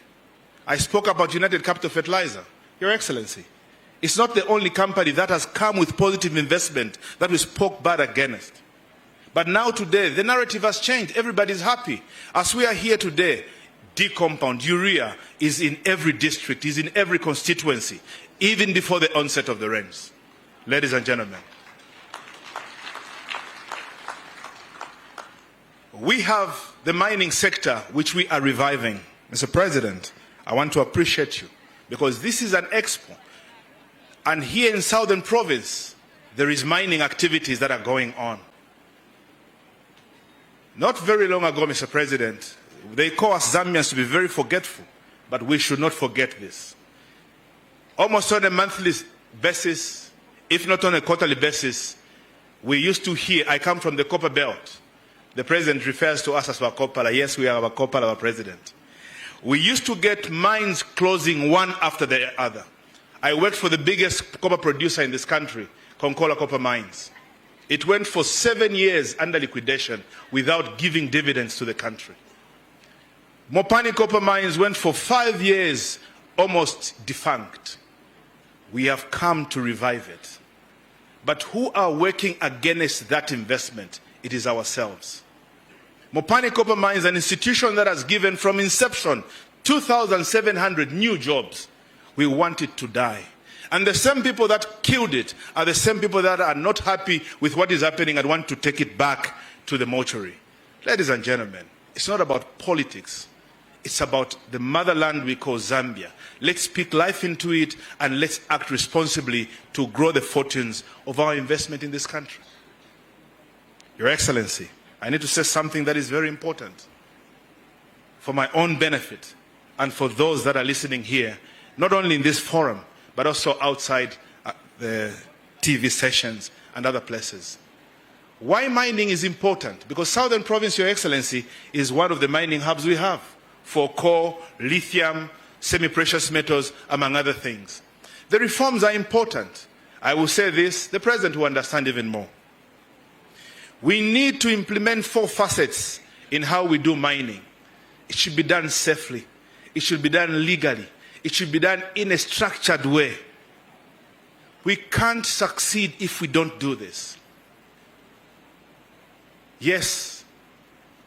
I spoke about United Capital Fertilizer. Your Excellency, it's not the only company that has come with positive investment that we spoke bad against. But now today, the narrative has changed. Everybody's happy. As we are here today, D-compound, urea, is in every district, is in every constituency, even before the onset of the rains. Ladies and gentlemen, we have the mining sector, which we are reviving. Mr. President, I want to appreciate you, because this is an expo. And here in Southern Province, there is mining activities that are going on. Not very long ago, Mr. President, they call us Zambians to be very forgetful, but we should not forget this. Almost on a monthly basis, if not on a quarterly basis, we used to hear, I come from the Copper Belt. The President refers to us as Wakopala. Yes, we are Wakopala, our President. We used to get mines closing one after the other. I worked for the biggest copper producer in this country, Konkola Copper Mines. It went for 7 years under liquidation without giving dividends to the country. Mopani Copper Mines went for 5 years almost defunct. We have come to revive it. But who are working against that investment? It is ourselves. Mopani Copper Mines is an institution that has given from inception 2,700 new jobs. We want it to die. And the same people that killed it are the same people that are not happy with what is happening and want to take it back to the mortuary. Ladies and gentlemen, it's not about politics. It's about the motherland we call Zambia. Let's speak life into it, and let's act responsibly to grow the fortunes of our investment in this country. Your Excellency, I need to say something that is very important for my own benefit. and for those that are listening here, not only in this forum, but also outside the TV sessions and other places. Why mining is important? Because Southern Province, Your Excellency, is one of the mining hubs we have for coal, lithium, semi-precious metals, among other things. The reforms are important. I will say this, the President will understand even more. We need to implement 4 facets in how we do mining. It should be done safely. It should be done legally. It should be done in a structured way. We can't succeed if we don't do this. Yes,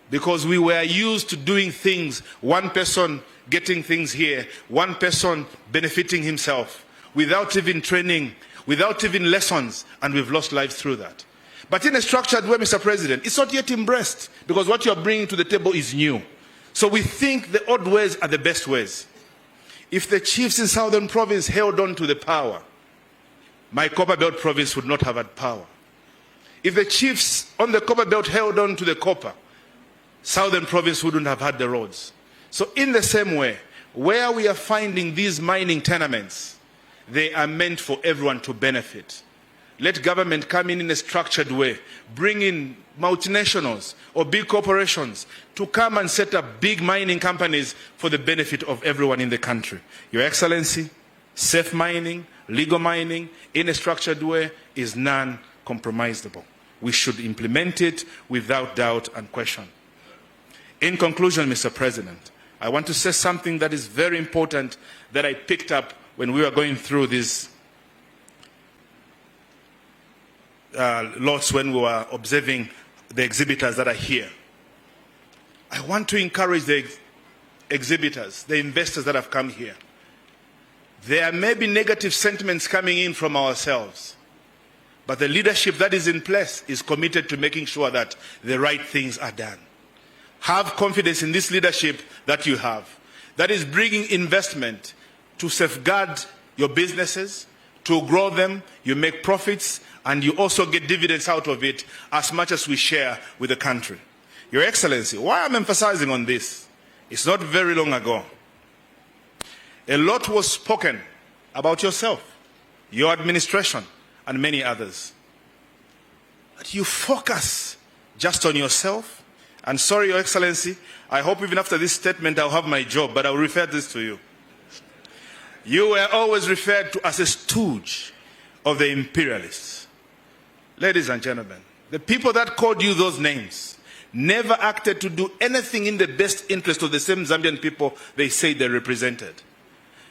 because we were used to doing things, one person getting things here, one person benefiting himself, without even training, without even lessons, and we've lost lives through that. But in a structured way, Mr. President, it's not yet embraced, because what you're bringing to the table is new. So we think the odd ways are the best ways. If the chiefs in Southern Province held on to the power, my Copper Belt Province would not have had power. If the chiefs on the Copper Belt held on to the copper, Southern Province wouldn't have had the roads. So in the same way, where we are finding these mining tenements, they are meant for everyone to benefit. Let government come in a structured way, bring in multinationals or big corporations to come and set up big mining companies for the benefit of everyone in the country. Your Excellency, safe mining, legal mining, in a structured way is non-compromisable. We should implement it without doubt and question. In conclusion, Mr. President, I want to say something that is very important that I picked up when we were going through these lots, when we were observing the exhibitors that are here. I want to encourage the exhibitors, the investors that have come here. There may be negative sentiments coming in from ourselves, but the leadership that is in place is committed to making sure that the right things are done. Have confidence in this leadership that you have, that is bringing investment to safeguard your businesses, to grow them, you make profits, and you also get dividends out of it as much as we share with the country. Your Excellency, why I'm emphasizing on this, it's not very long ago. A lot was spoken about yourself, your administration, and many others. But you focus just on yourself. And sorry, Your Excellency, I hope even after this statement I'll have my job, but I'll refer this to you. You were always referred to as a stooge of the imperialists. Ladies and gentlemen, the people that called you those names never acted to do anything in the best interest of the same Zambian people they say they represented.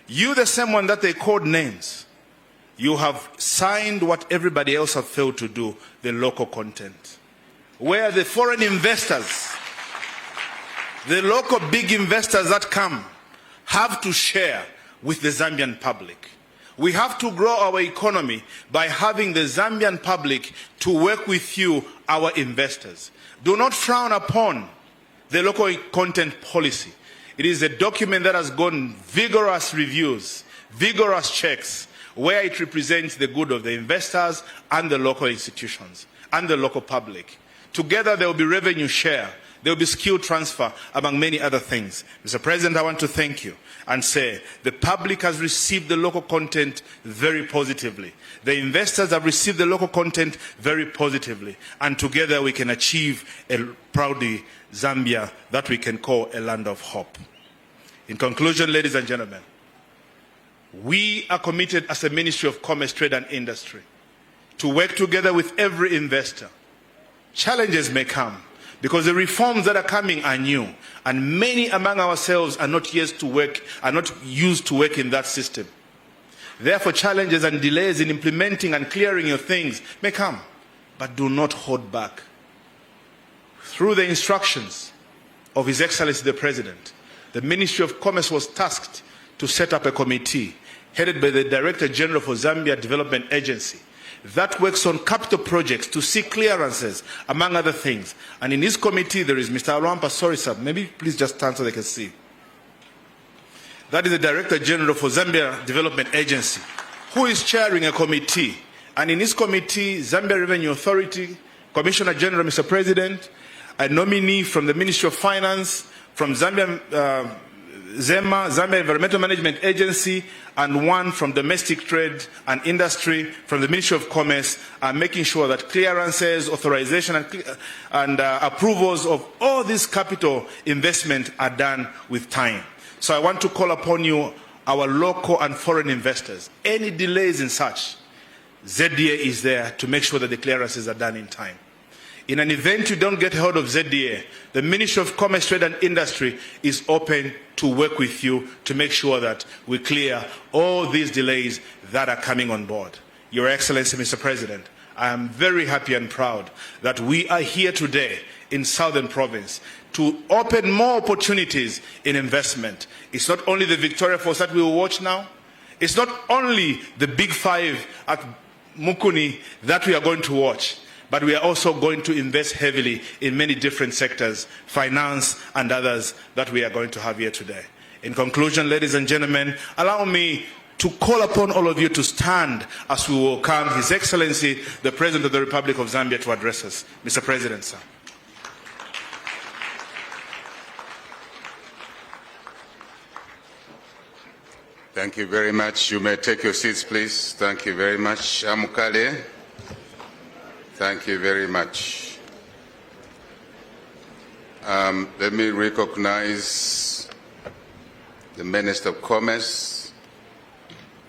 You, the same one that they called names, you have signed what everybody else have failed to do, the local content. Where the foreign investors, the local big investors that come, have to share with the Zambian public. We have to grow our economy by having the Zambian public to work with you, our investors. Do not frown upon the local content policy. It is a document that has gone vigorous reviews, vigorous checks, where it represents the good of the investors and the local institutions and the local public. Together there will be revenue share, there will be skill transfer, among many other things. Mr. President, I want to thank you and say the public has received the local content very positively. The investors have received the local content very positively. And together we can achieve a proudly Zambia that we can call a land of hope. In conclusion, ladies and gentlemen, we are committed as a Ministry of Commerce, Trade and Industry to work together with every investor. Challenges may come because the reforms that are coming are new, and many among ourselves are not used to work in that system. Therefore, challenges and delays in implementing and clearing your things may come, but do not hold back. Through the instructions of His Excellency the President, the Ministry of Commerce was tasked to set up a committee headed by the Director General for Zambia Development Agency that works on capital projects to seek clearances, among other things. And in this committee, there is Mr. Alampa, sorry sir, maybe please just stand so they can see. That is the Director General for Zambia Development Agency, who is chairing a committee. And in this committee, Zambia Revenue Authority, Commissioner General, Mr. President, a nominee from the Ministry of Finance, from Zambia ZEMA, Zambia Environmental Management Agency, and one from Domestic Trade and Industry from the Ministry of Commerce are making sure that clearances, authorization, and approvals of all this capital investment are done with time. So I want to call upon you, our local and foreign investors. Any delays in such, ZDA is there to make sure that the clearances are done in time. In an event you don't get hold of ZDA, the Ministry of Commerce, Trade and Industry is open to work with you to make sure that we clear all these delays that are coming on board. Your Excellency, Mr. President, I am very happy and proud that we are here today in Southern Province to open more opportunities in investment. It's not only the Victoria Falls that we will watch now. It's not only the Big Five at Mukuni that we are going to watch. But we are also going to invest heavily in many different sectors, finance and others that we are going to have here today. In conclusion, ladies and gentlemen, allow me to call upon all of you to stand as we welcome His Excellency, the President of the Republic of Zambia, to address us. Mr. President, sir. Thank you very much. You may take your seats, please. Thank you very much. Amukale. Thank you very much. Let me recognize the Minister of Commerce,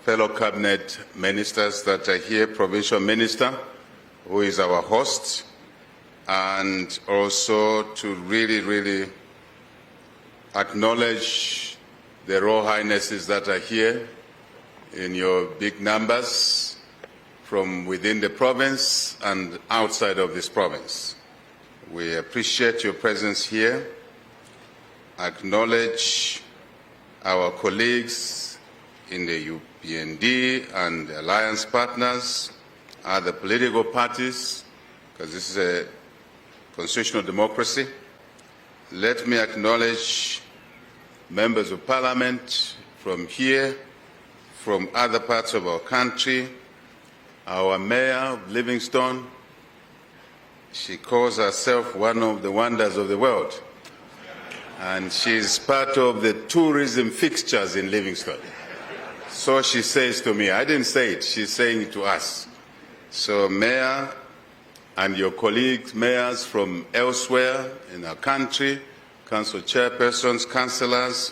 fellow cabinet ministers that are here, Provincial Minister, who is our host, and also to really acknowledge the Royal Highnesses that are here in your big numbers, from within the province and outside of this province. We appreciate your presence here, acknowledge our colleagues in the UPND and the alliance partners, other political parties, because this is a constitutional democracy. Let me acknowledge members of parliament from here, from other parts of our country, our mayor of Livingstone. She calls herself one of the wonders of the world. And she's part of the tourism fixtures in Livingstone. So she says to me, I didn't say it, she's saying it to us. So mayor and your colleagues, mayors from elsewhere in our country, council chairpersons, councillors,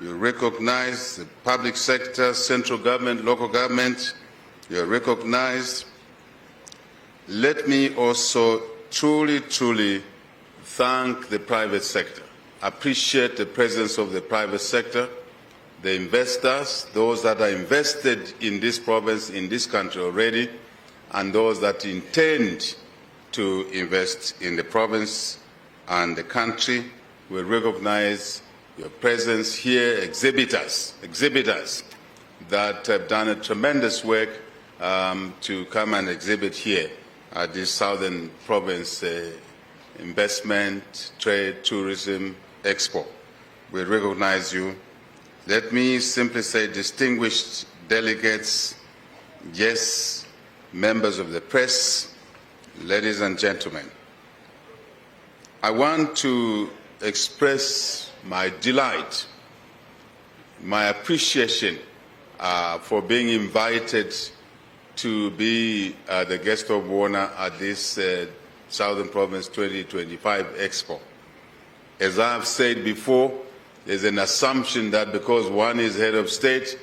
you recognize the public sector, central government, local government, you're recognized. Let me also truly thank the private sector. Appreciate the presence of the private sector, the investors, those that are invested in this province, in this country already, and those that intend to invest in the province and the country. We recognize your presence here, exhibitors that have done a tremendous work to come and exhibit here at this Southern Province Investment, Trade, Tourism Expo. We recognize you. Let me simply say, distinguished delegates, yes, members of the press, ladies and gentlemen, I want to express my delight, my appreciation for being invited to be the guest of honor at this Southern Province 2025 Expo. As I've said before, there's an assumption that because one is head of state,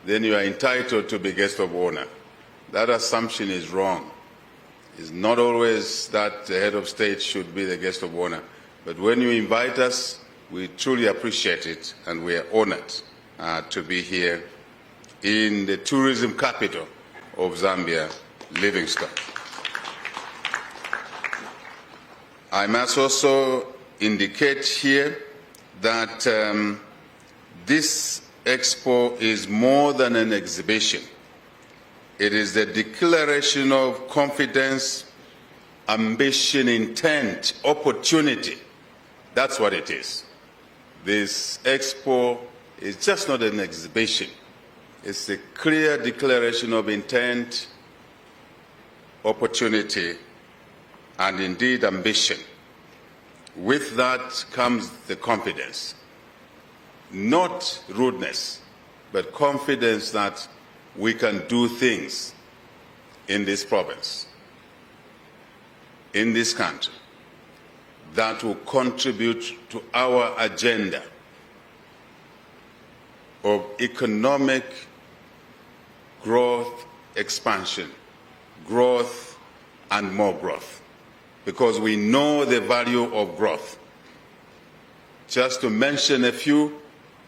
then you are entitled to be guest of honor. That assumption is wrong. It's not always that the head of state should be the guest of honor. But when you invite us, we truly appreciate it, and we are honored to be here in the tourism capital of Zambia, Livingstone. I must also indicate here that this Expo is more than an exhibition. It is the declaration of confidence, ambition, intent, opportunity. That's what it is. This Expo is just not an exhibition. It's a clear declaration of intent, opportunity, and indeed ambition. With that comes the confidence. not rudeness, but confidence that we can do things in this province, in this country, that will contribute to our agenda of economic growth, expansion, growth, and more growth, because we know the value of growth. Just to mention a few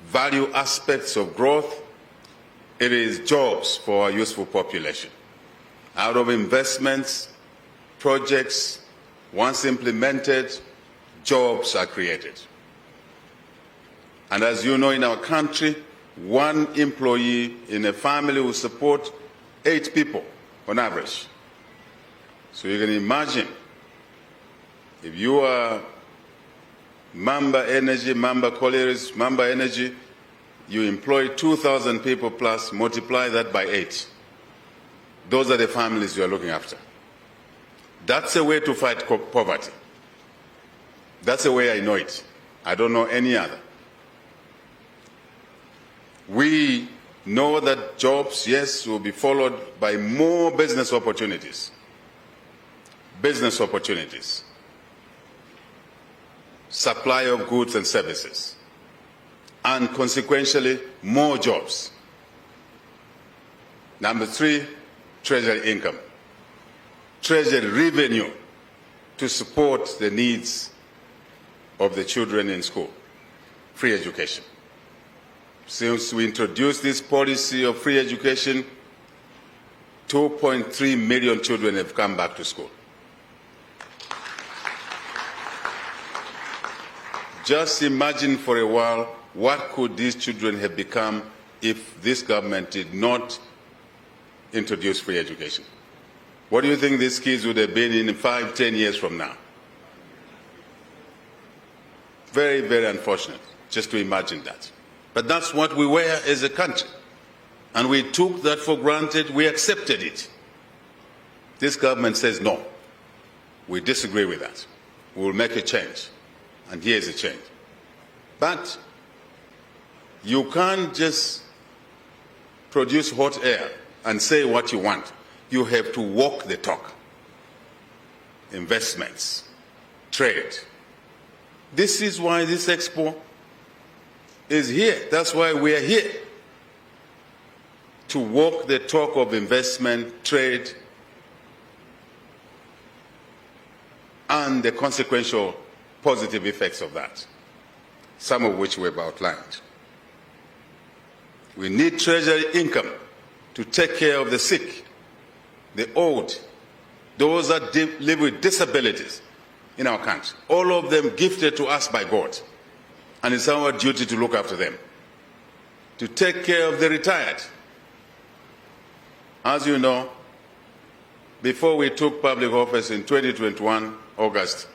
value aspects of growth, it is jobs for our youthful population. Out of investments, projects, once implemented, jobs are created. And as you know, in our country, one employee in a family will support 8 people on average. So you can imagine, if you are Mamba Energy, Mamba Collieries, Mamba Energy, you employ 2,000 people plus, multiply that by 8. Those are the families you are looking after. That's a way to fight poverty. That's the way I know it. I don't know any other. We know that jobs, yes, will be followed by more business opportunities. Business opportunities. Supply of goods and services. And consequentially, more jobs. Number 3, treasury income. Treasury revenue to support the needs of the children in school. Free education. Since we introduced this policy of free education, 2.3 million children have come back to school. Just imagine for a while what could these children have become if this government did not introduce free education. What do you think these kids would have been in 5, 10 years from now? Very, very unfortunate just to imagine that. But that's what we were as a country. And we took that for granted, we accepted it. This government says no. We disagree with that. We will make a change. And here's a change. But you can't just produce hot air and say what you want. You have to walk the talk. Investments, trade. This is why this Expo is here. That's why we are here. To walk the talk of investment, trade, and the consequential positive effects of that, some of which we have outlined. We need treasury income to take care of the sick, the old, those that live with disabilities in our country. All of them gifted to us by God. And it's our duty to look after them, to take care of the retired. As you know, before we took public office in 2021, August,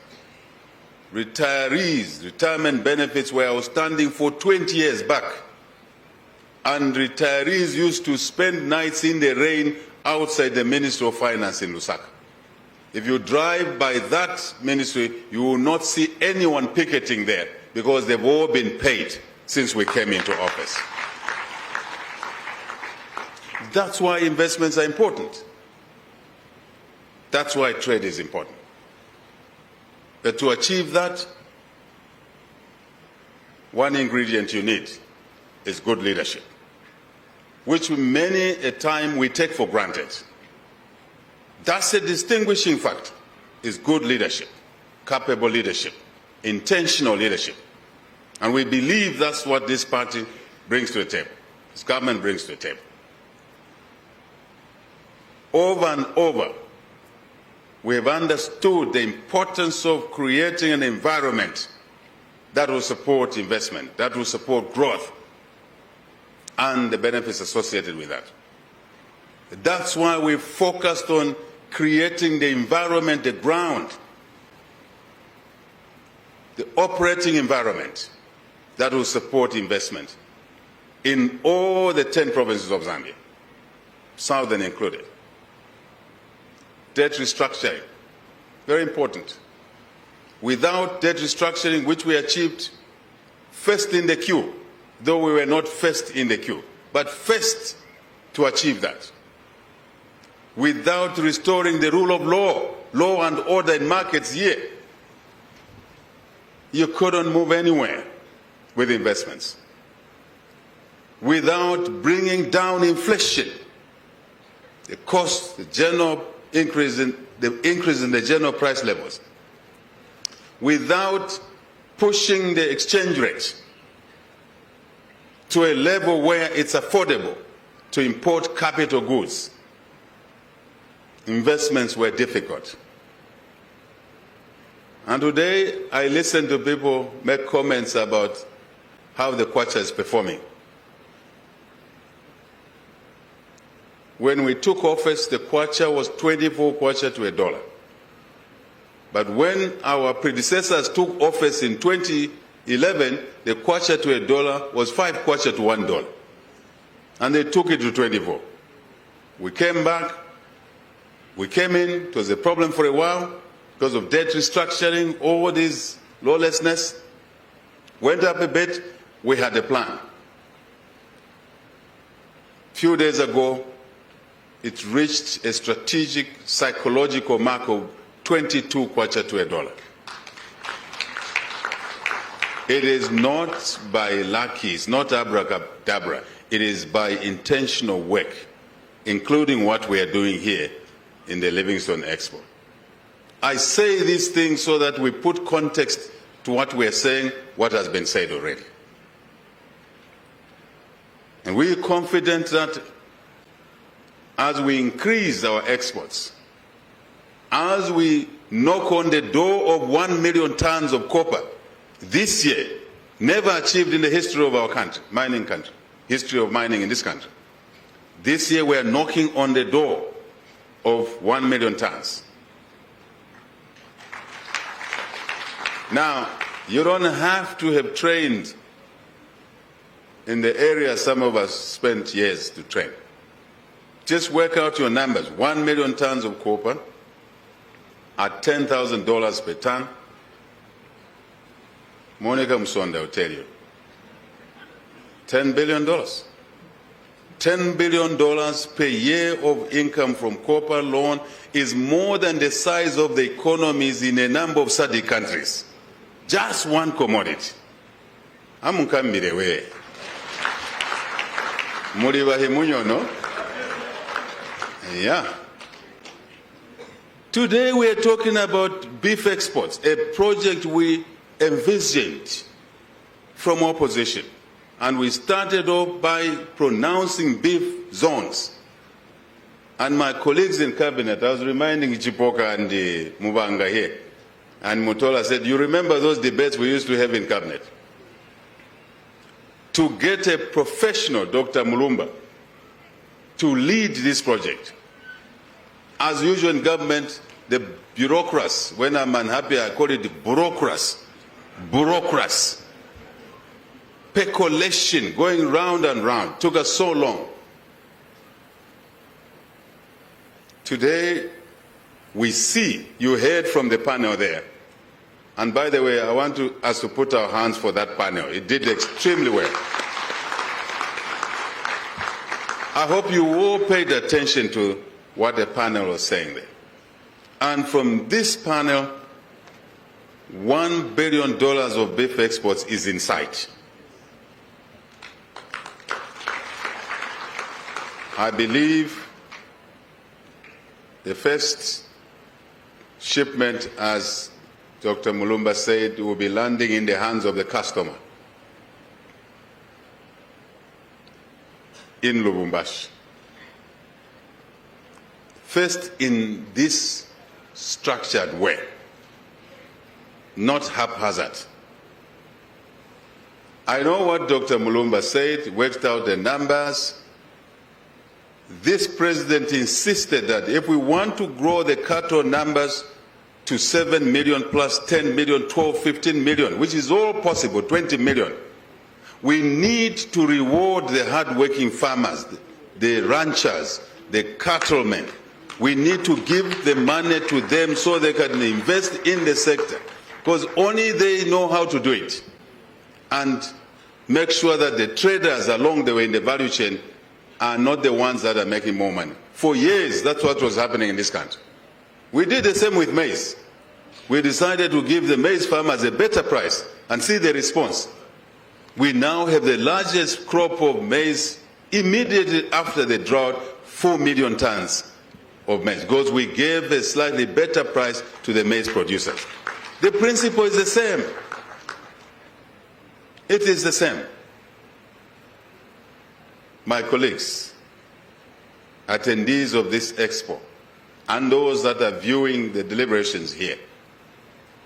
retirees, retirement benefits were outstanding for 20 years back. And retirees used to spend nights in the rain outside the Ministry of Finance in Lusaka. If you drive by that ministry, you will not see anyone picketing there because they've all been paid since we came into office. That's why investments are important. That's why trade is important. But to achieve that, one ingredient you need is good leadership, which many a time we take for granted. That's a distinguishing factor, is good leadership, capable leadership, intentional leadership. And we believe that's what this party brings to the table, this government brings to the table. Over and over, we have understood the importance of creating an environment that will support investment, that will support growth, and the benefits associated with that. That's why we focused on creating the environment, the ground, the operating environment that will support investment in all the 10 provinces of Zambia, southern included. Debt restructuring, very important. Without debt restructuring, which we achieved first in the queue, though we were not first in the queue, but first to achieve that. Without restoring the rule of law and order in markets here, you couldn't move anywhere with investments. Without bringing down inflation, the cost, the general increase in the general price levels, without pushing the exchange rate to a level where it's affordable to import capital goods, investments were difficult. And today, I listen to people make comments about how the kwacha is performing. When we took office, the kwacha was 24 kwacha to $1. But when our predecessors took office in 2011, the kwacha to $1 was 5 kwacha to $1. And they took it to 24. We came back, we came in, it was a problem for a while because of debt restructuring, all this lawlessness. Went up a bit, we had a plan. A few days ago, it reached a strategic psychological mark of 22 kwacha to $1. It is not by luck, it's not abracadabra. It is by intentional work, including what we are doing here in the Livingstone Expo. I say these things so that we put context to what we are saying, what has been said already. And we are confident that as we increase our exports, as we knock on the door of 1 million tons of copper this year, never achieved in the history of our country, mining country, history of mining in this country. This year we are knocking on the door of 1 million tons. Now, you don't have to have trained in the area some of us spent years to train. Just work out your numbers. 1 million tons of copper at $10,000 per ton. Monica Musonda will tell you. $10 billion. $10 billion per year of income from copper alone is more than the size of the economies in a number of SADC countries. Just one commodity. Amukambire we. Muribahi munyo, no? Yeah. Today we are talking about beef exports, a project we envisioned from opposition. And we started off by pronouncing beef zones. And my colleagues in cabinet, I was reminding Chipoka and Mubanga here, and Mutola said, you remember those debates we used to have in cabinet? To get a professional, Dr. Mulumba, to lead this project. As usual in government, the bureaucrats, when I'm unhappy, I call it the bureaucrats. Bureaucrats. Peculation, going round and round, took us so long. Today, we see, you heard from the panel there, and by the way, I want us to put our hands for that panel. It did extremely well. I hope you all paid attention to what the panel was saying there. And from this panel, $1 billion of beef exports is in sight. I believe the first shipment, as Dr. Mulumba said, will be landing in the hands of the customer in Lubumbashi. First in this structured way, not haphazard. I know what Dr. Mulumba said, worked out the numbers. This president insisted that if we want to grow the cattle numbers to 7 million plus 10 million, 12, 15 million, which is all possible, 20 million, we need to reward the hard-working farmers, the ranchers, the cattlemen. We need to give the money to them so they can invest in the sector, because only they know how to do it. And make sure that the traders along the way in the value chain are not the ones that are making more money. For years, that's what was happening in this country. We did the same with maize. We decided to give the maize farmers a better price and see the response. We now have the largest crop of maize immediately after the drought, 4 million tons of maize, because we gave a slightly better price to the maize producers. The principle is the same. It is the same. My colleagues, attendees of this expo, and those that are viewing the deliberations here,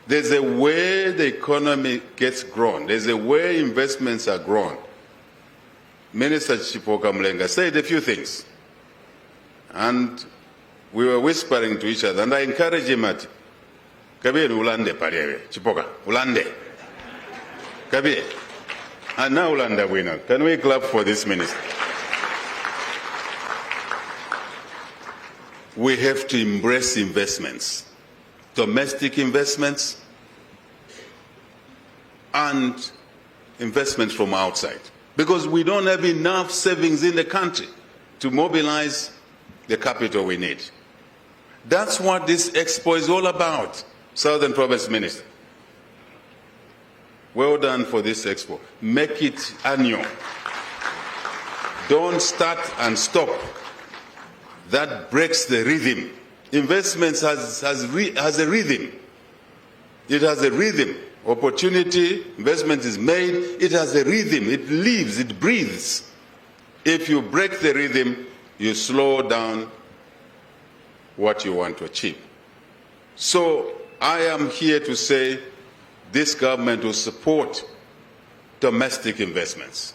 there's a way the economy gets grown. There's a way investments are grown. Minister Chipoka Mlenga said a few things, and we were whispering to each other, and I encouraged him at Kabir Ulande Parewe, Chipoka, Ulande. Kabir. And now Ulanda winner. Can we clap for this minister? We have to embrace investments, domestic investments and investments from outside, because we don't have enough savings in the country to mobilize the capital we need. That's what this expo is all about, Southern Province Minister. Well done for this expo. Make it annual. Don't start and stop. That breaks the rhythm. Investments has a rhythm. It has a rhythm. Opportunity, investment is made, it has a rhythm. It lives, it breathes. If you break the rhythm, you slow down what you want to achieve. So I am here to say this government will support domestic investments.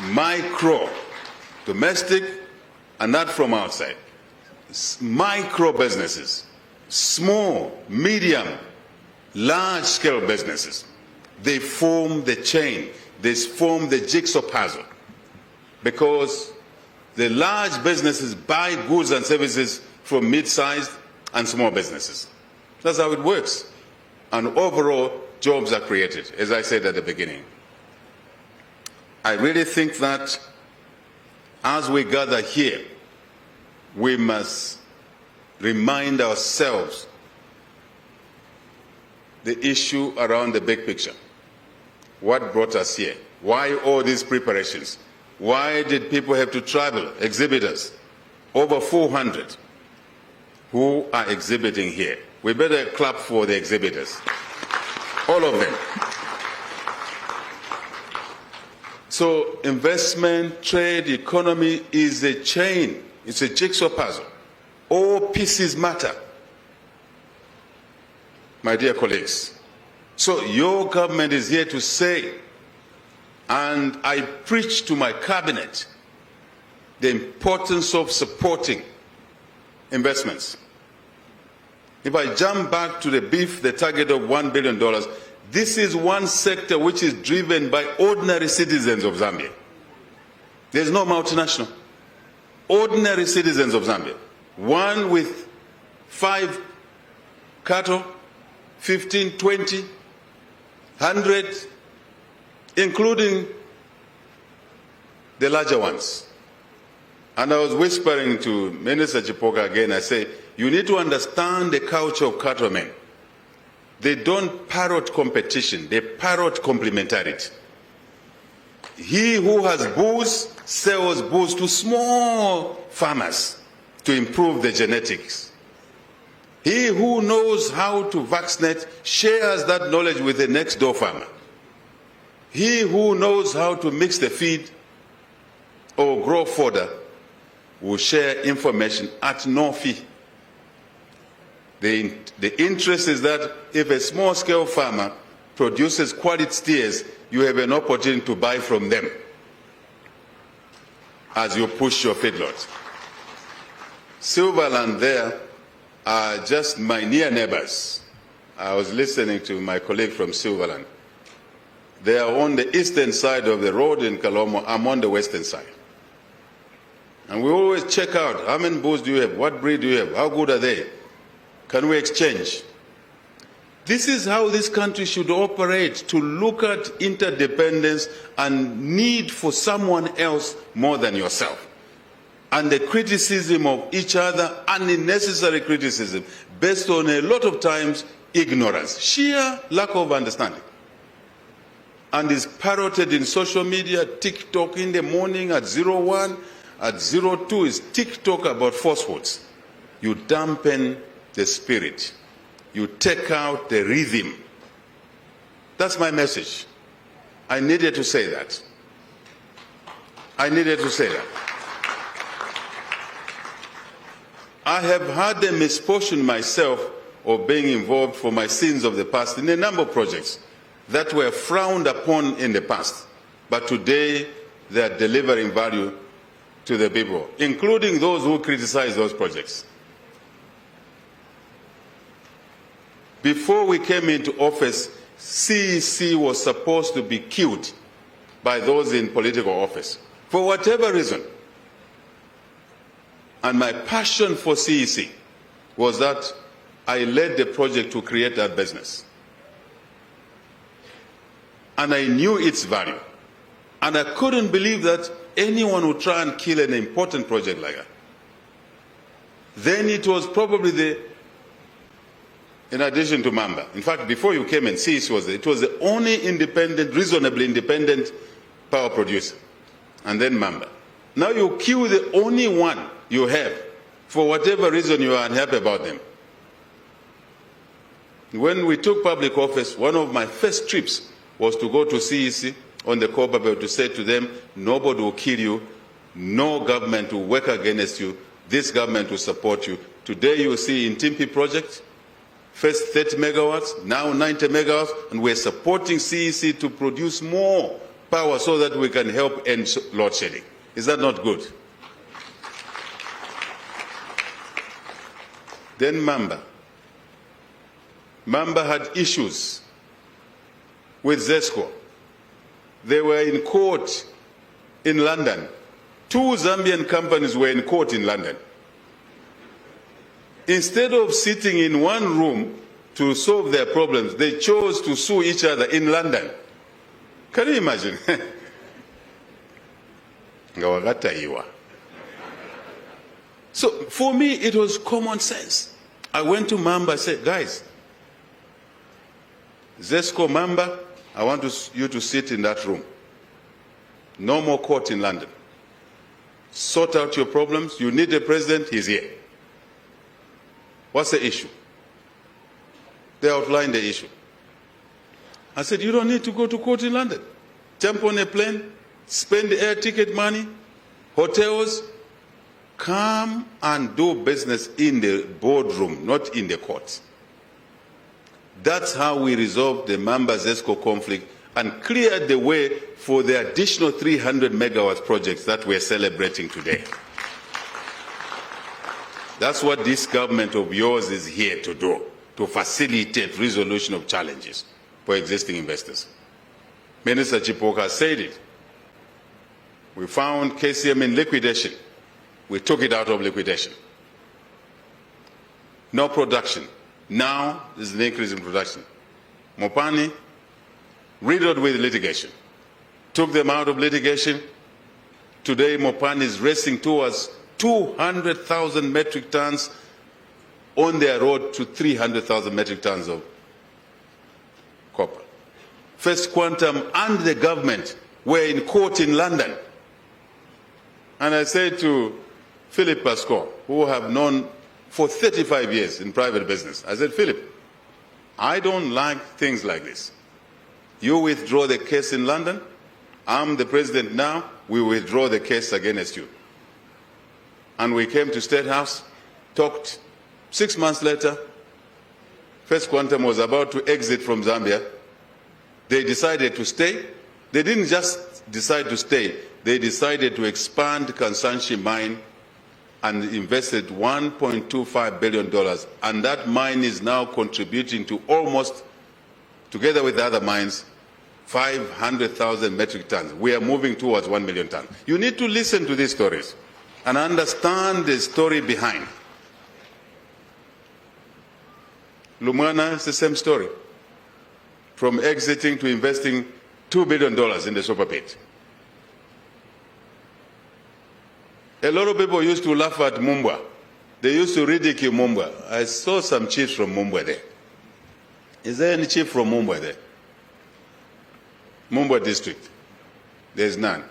Micro, domestic, and not from outside. Micro businesses, small, medium, large-scale businesses, they form the chain, they form the jigsaw puzzle, because the large businesses buy goods and services from mid-sized and small businesses. That's how it works. And overall, jobs are created, as I said at the beginning. I really think that as we gather here, we must remind ourselves the issue around the big picture. What brought us here? Why all these preparations? Why did people have to travel? Exhibitors, over 400 who are exhibiting here. We better clap for the exhibitors, all of them. So investment, trade, economy is a chain. It's a jigsaw puzzle. All pieces matter, my dear colleagues. So your government is here to say, and I preach to my cabinet, the importance of supporting investments. If I jump back to the beef, the target of $1 billion, this is one sector which is driven by ordinary citizens of Zambia. There's no multinational. Ordinary citizens of Zambia. One with 5 cattle, 15, 20, 100, including the larger ones. And I was whispering to Minister Chipoka again, I say, you need to understand the culture of cattlemen. They don't parrot competition, they parrot complementarity. He who has bulls sells bulls to small farmers to improve the genetics. He who knows how to vaccinate shares that knowledge with the next door farmer. He who knows how to mix the feed or grow fodder will share information at no fee. The interest is that if a small-scale farmer produces quality steers, you have an opportunity to buy from them as you push your feedlots. Silverland there are just my near neighbors. I was listening to my colleague from Silverland. They are on the eastern side of the road in Kalomo. I'm on the western side. And we always check out, how many bulls do you have? What breed do you have? How good are they? Can we exchange? This is how this country should operate, to look at interdependence and need for someone else more than yourself. And the criticism of each other, unnecessary criticism, based on a lot of times ignorance, sheer lack of understanding. And is parroted in social media, TikTok in the morning at 01, at 02 is TikTok about falsehoods. You dampen the spirit. You take out the rhythm. That's my message. I needed to say that. I needed to say that. I have had a misfortune myself of being involved for my sins of the past in a number of projects that were frowned upon in the past, but today they are delivering value to the people, including those who criticize those projects. Before we came into office, CEC was supposed to be killed by those in political office, for whatever reason. And my passion for CEC was that I led the project to create that business. And I knew its value. And I couldn't believe that anyone would try and kill an important project like that. Then it was probably in addition to Mamba. In fact, before you came and see it was the only independent, reasonably independent power producer. And then Mamba. Now you kill the only one you have, for whatever reason you are unhappy about them. When we took public office, one of my first trips was to go to CEC on the Copper Belt to say to them, nobody will kill you, no government will work against you, this government will support you. Today you see in Timpi project, first 30 megawatts, now 90 megawatts, and we're supporting CEC to produce more power so that we can help end load shedding. Is that not good? Then Mamba. Mamba had issues with ZESCO. They were in court in London. 2 Zambian companies were in court in London. Instead of sitting in one room to solve their problems, they chose to sue each other in London. Can you imagine? So for me, it was common sense. I went to Mamba and said, guys, ZESCO Mamba, I want you to sit in that room. No more court in London. Sort out your problems. You need a president, he's here. What's the issue? They outlined the issue. I said, you don't need to go to court in London. Jump on a plane, spend air ticket money, hotels, come and do business in the boardroom, not in the courts. That's how we resolved the Mamba-ZESCO conflict and cleared the way for the additional 300 megawatts projects that we're celebrating today. That's what this government of yours is here to do, to facilitate resolution of challenges for existing investors. Minister Chipoka said it. We found KCM in liquidation. We took it out of liquidation. No production. Now there's an increase in production. Mopani, riddled with litigation. Took them out of litigation. Today Mopani is racing towards 200,000 metric tons on their road to 300,000 metric tons of copper. First Quantum and the government were in court in London. And I said to Philip Pascoe, who I have known for 35 years in private business, I said, Philip, I don't like things like this. You withdraw the case in London, I'm the president now, we withdraw the case against you. And we came to State House, talked. 6 months later, First Quantum was about to exit from Zambia. They decided to stay. They didn't just decide to stay, they decided to expand Kansanshi mine and invested $1.25 billion. And that mine is now contributing to almost, together with the other mines, 500,000 metric tons. We are moving towards 1 million tons. You need to listen to these stories and understand the story behind. Lumwana, it's the same story. From exiting to investing $2 billion in the super pit. A lot of people used to laugh at Mumbwa. They used to ridicule Mumbwa. I saw some chiefs from Mumbwa there. Is there any chief from Mumbwa there? Mumbwa district? There's none.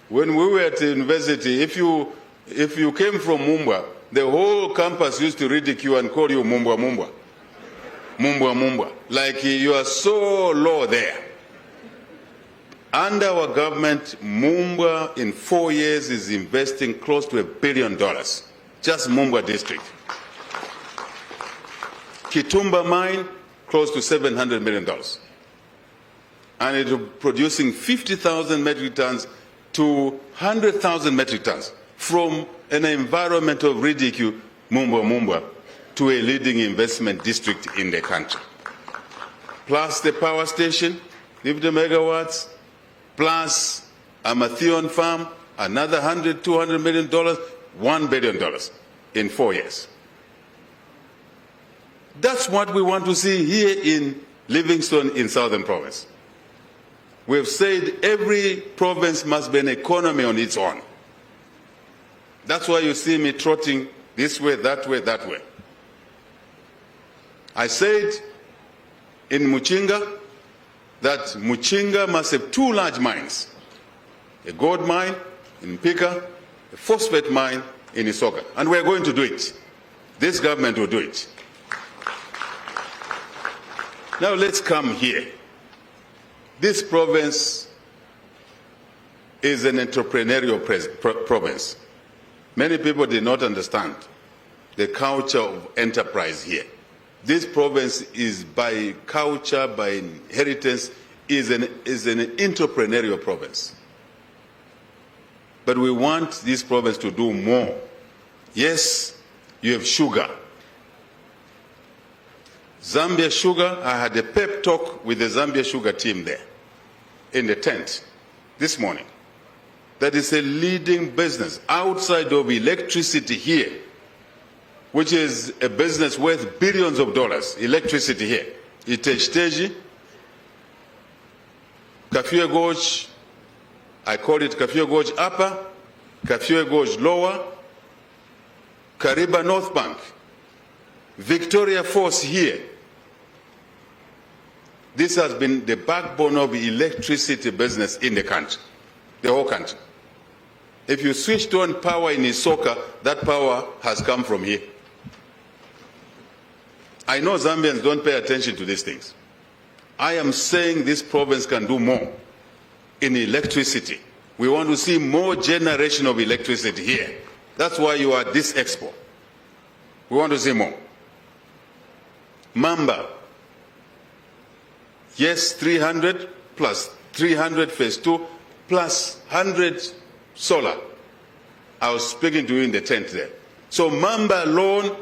When we were at the university, if you came from Mumbwa, the whole campus used to ridicule and call you Mumbwa Mumbwa. Mumbwa Mumbwa. Like you are so low there. Under our government, Mumbwa in 4 years is investing close to $1 billion. Just Mumbwa district. Kitumba mine, close to $700 million. And it is producing 50,000 metric tons to 100,000 metric tons from an environment of ridicule, Mumbwa Mumbwa, to a leading investment district in the country. Plus the power station, 50 megawatts, plus a Mathion farm, another $100, $200 million, $1 billion in 4 years. That's what we want to see here in Livingstone in Southern Province. We've said every province must be an economy on its own. That's why you see me trotting this way, that way, that way. I said in Muchinga that Muchinga must have 2 large mines, a gold mine in Mpika, a phosphate mine in Isoka, and we're going to do it. This government will do it. Now let's come here. This province is an entrepreneurial province. Many people did not understand the culture of enterprise here. This province is by culture, by inheritance, is an entrepreneurial province. But we want this province to do more. Yes, you have sugar. Zambia Sugar, I had a pep talk with the Zambia Sugar team there in the tent this morning. That is a leading business outside of electricity here, which is a business worth billions of dollars, electricity here. Iteshiteji, Kafue Gorge, I call it Kafue Gorge Upper, Kafue Gorge Lower, Kariba North Bank, Victoria Falls here. This has been the backbone of electricity business in the country, the whole country. If you switched on power in Isoka, that power has come from here. I know Zambians don't pay attention to these things. I am saying this province can do more in electricity. We want to see more generation of electricity here. That's why you are at this expo. We want to see more. Mamba. Yes, 300 plus 300 phase 2 plus 100 solar. I was speaking to you in the tent there. So Mamba alone,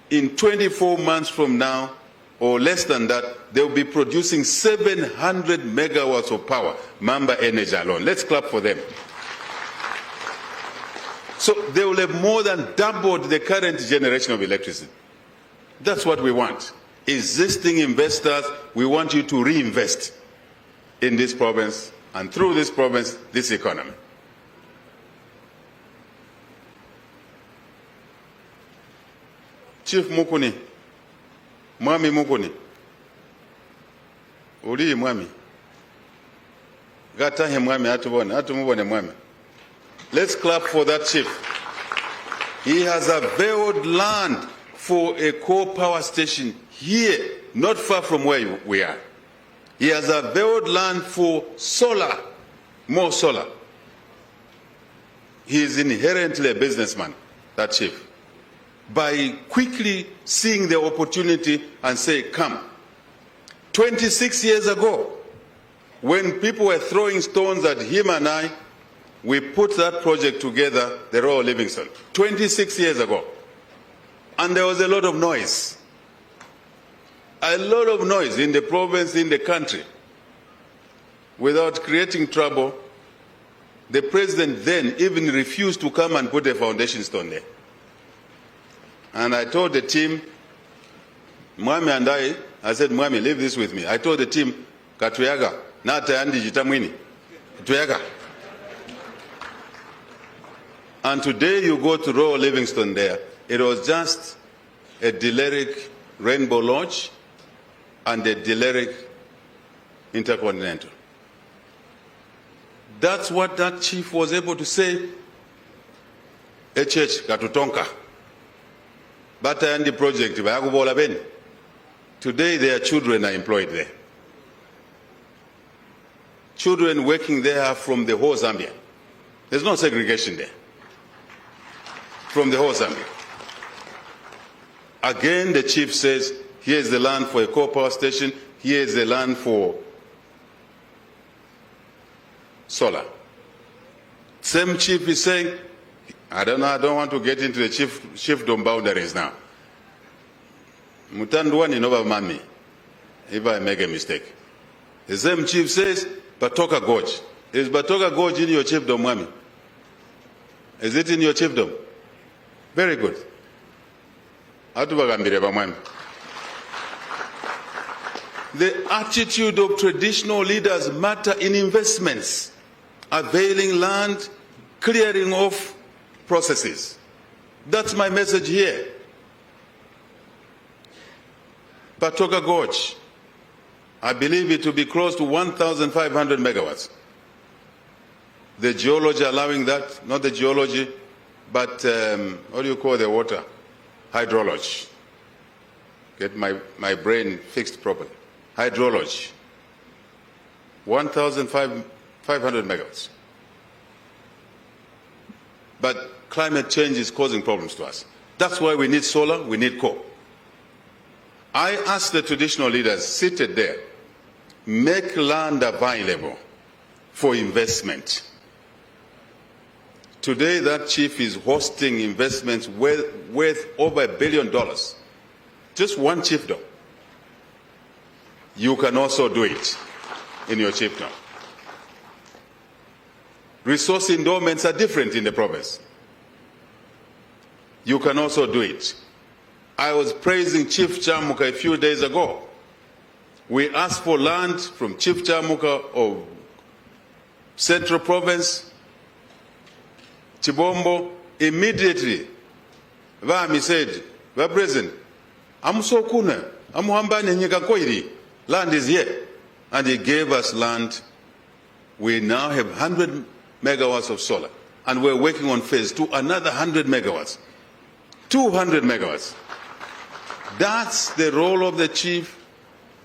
in 24 months from now, or less than that, they will be producing 700 megawatts of power. Mamba Energy alone. Let's clap for them. So they will have more than doubled the current generation of electricity. That's what we want. Existing investors, we want you to reinvest in this province and through this province, this economy. Chief Mukuni, Mwami Mukuni, Uri Mwami, Gatahe Mwami Atumubone Mwami. Let's clap for that chief. He has availed land for a coal power station here, not far from where we are. He has availed land for solar, more solar. He is inherently a businessman, that chief. By quickly seeing the opportunity and say, come. 26 years ago, when people were throwing stones at him and I, we put that project together, the Royal Livingstone, 26 years ago. And there was a lot of noise. A lot of noise in the province, in the country. Without creating trouble, the president then even refused to come and put a foundation stone there. And I told the team, Mwami and I said, Mwami, leave this with me. I told the team, Katuyaga, nata yandi jitamwini. Katuyaga. And today you go to Royal Livingston there, it was just a Deleric Rainbow Lodge and a Deleric Intercontinental. That's what that chief was able to say. HH Katutonka. Bata and the project, today their children are employed there. Children working there are from the whole Zambia. There's no segregation there. From the whole Zambia. Again, the chief says, here's the land for a coal power station, here's the land for solar. Same chief is saying, I don't want to get into the chiefdom boundaries now. Mutanduani never man me if I make a mistake. The same chief says, Batoka Gorge. Is Batoka Gorge in your chiefdom, Mwami? Is it in your chiefdom? Very good. The attitude of traditional leaders matter in investments, availing land, clearing off processes. That's my message here. Batoka Gorge, I believe it will be close to 1,500 megawatts. The geology allowing that, not the geology, but what do you call the water? Hydrology. Get my brain fixed properly. Hydrology. 1,500 megawatts. But climate change is causing problems to us. That's why we need solar, we need coal. I asked the traditional leaders seated there, make land available for investment. Today, that chief is hosting investments worth over $1 billion. Just one chiefdom. You can also do it in your chiefdom. Resource endowments are different in the province. You can also do it. I was praising Chief Chamuka a few days ago. We asked for land from Chief Chamuka of Central Province, Chibombo. Immediately, Vami said, President, I'm so kuna, I'm hambani nyika koiri. Land is here. And he gave us land. We now have 100 megawatts of solar. And we're working on phase 2, another 100 megawatts. 200 megawatts. That's the role of the chief.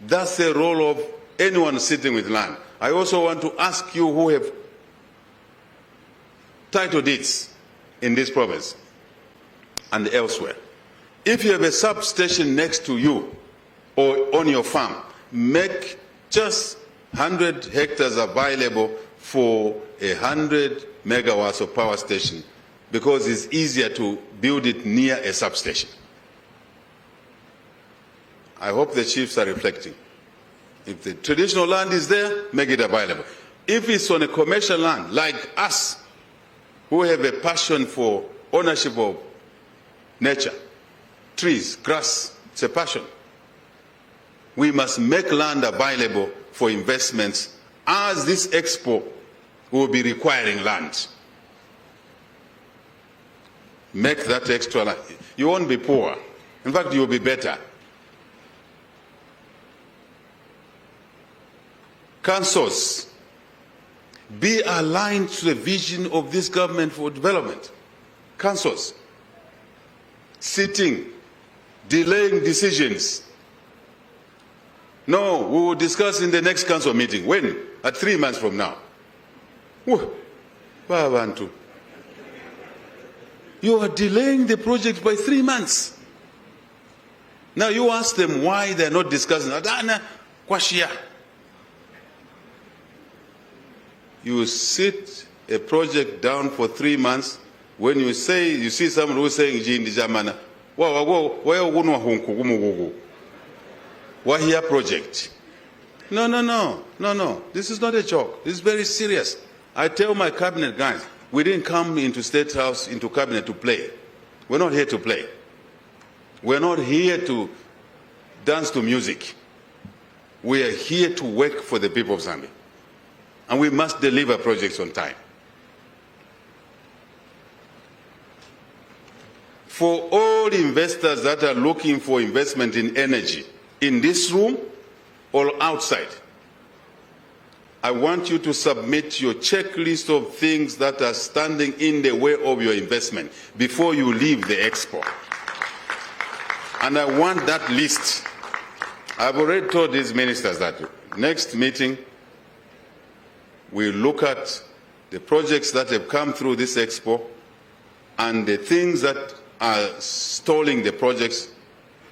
That's the role of anyone sitting with land. I also want to ask you who have title deeds in this province and elsewhere. If you have a substation next to you or on your farm, make just 100 hectares available for 100 megawatts of power station, because it's easier to build it near a substation. I hope the chiefs are reflecting. If the traditional land is there, make it available. If it's on a commercial land, like us, who have a passion for ownership of nature, trees, grass, it's a passion. We must make land available for investments, as this Expo will be requiring land. Make that extra land. You won't be poor. In fact, you'll be better. Councils, be aligned to the vision of this government for development. Councils, sitting, delaying decisions. No, we will discuss in the next council meeting. When? At 3 months from now. You are delaying the project by 3 months. Now you ask them why they're not discussing. You sit a project down for 3 months. When you see someone who's saying Jindi Jamana, why here project? No. This is not a joke. This is very serious. I tell my cabinet guys, we didn't come into State House, into cabinet to play. We're not here to play. We're not here to dance to music. We are here to work for the people of Zambia. And we must deliver projects on time. For all investors that are looking for investment in energy, in this room or outside, I want you to submit your checklist of things that are standing in the way of your investment before you leave the Expo. And I want that list. I've already told these ministers that next meeting, we'll look at the projects that have come through this Expo and the things that are stalling the projects,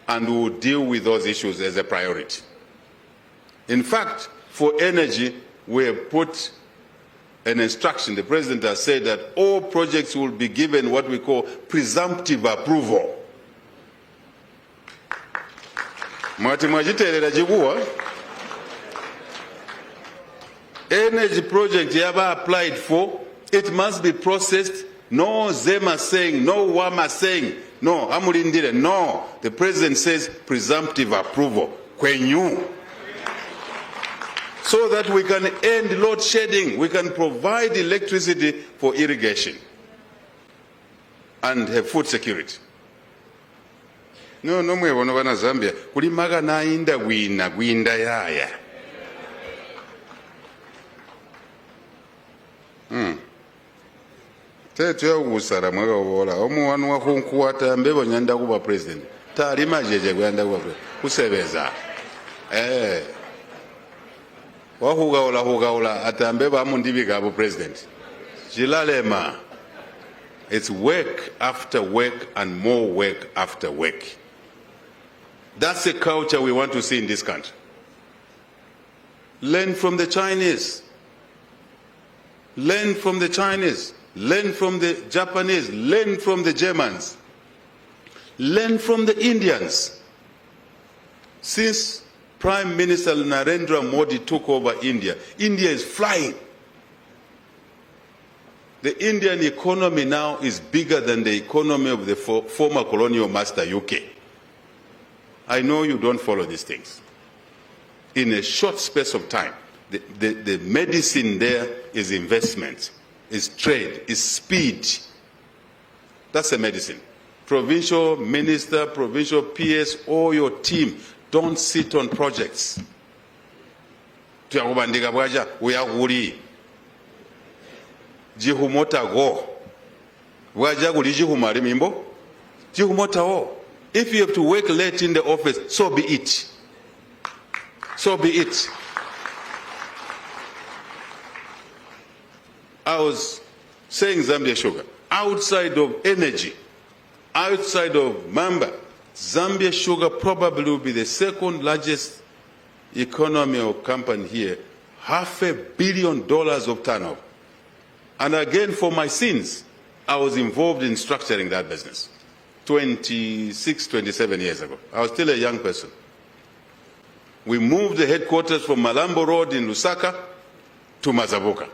and we'll deal with those issues as a priority. In fact, for energy, we have put an instruction. The President has said that all projects will be given what we call presumptive approval. Energy project you ever applied for, it must be processed. No Zema saying, no Wama saying, no Amulindire, no. The President says presumptive approval. Kwenyu. So that we can end load shedding, we can provide electricity for irrigation and have food security. No mwebono bana Zambia kulimaga na inda gwinda yaya. Tetu ya usara mwega obola omuwanu wa kunkuwata mbebo nyanda kuba president talima jeje gwanda kuba kusebeza wahugaula atambe bamundibika abo president Hichilema. It's work after work and more work after work. That's the culture we want to see in this country. Learn from the Chinese. Learn from the Chinese. Learn from the Japanese. Learn from the Germans. Learn from the Indians. Since Prime Minister Narendra Modi took over India, India is flying. The Indian economy now is bigger than the economy of the former colonial master UK. I know you don't follow these things. In a short space of time, the medicine there is investment, is trade, is speed. That's a medicine. Provincial minister, provincial PS, all your team, don't sit on projects. Jihumota go. Wajaguli jihumari mimbo. Jihumota go. If you have to work late in the office, so be it. So be it. I was saying Zambia Sugar, outside of energy, outside of Mamba, Zambia Sugar probably will be the second largest economy or company here, $500 million of turnover. And again, for my sins, I was involved in structuring that business 26, 27 years ago. I was still a young person. We moved the headquarters from Malambo Road in Lusaka to Mazabuka.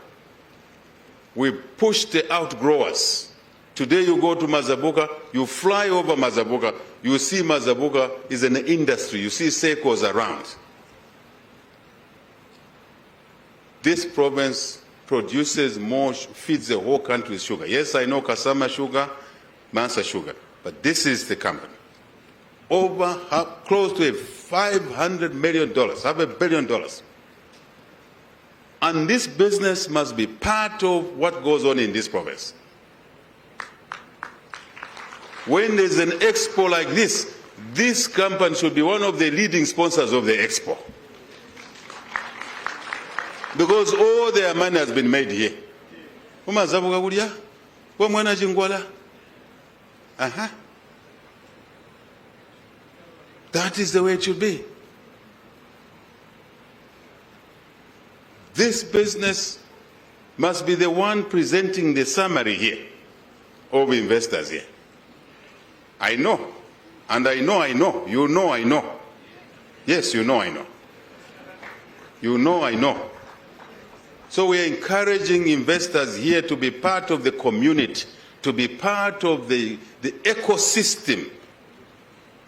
We pushed the outgrowers. Today you go to Mazabuka, you fly over Mazabuka, you see Mazabuka is an industry, you see Seikos around. This province produces more, feeds the whole country with sugar. Yes, I know Kasama Sugar, Mansa Sugar, but this is the company. Over close to $500 million, $500 billion. And this business must be part of what goes on in this province. When there's an expo like this company should be one of the leading sponsors of the expo. Because all their money has been made here. That is the way it should be. This business must be the one presenting the summary here of investors here. I know, and I know, you know I know. Yes, you know I know. You know I know. So we are encouraging investors here to be part of the community, to be part of the ecosystem,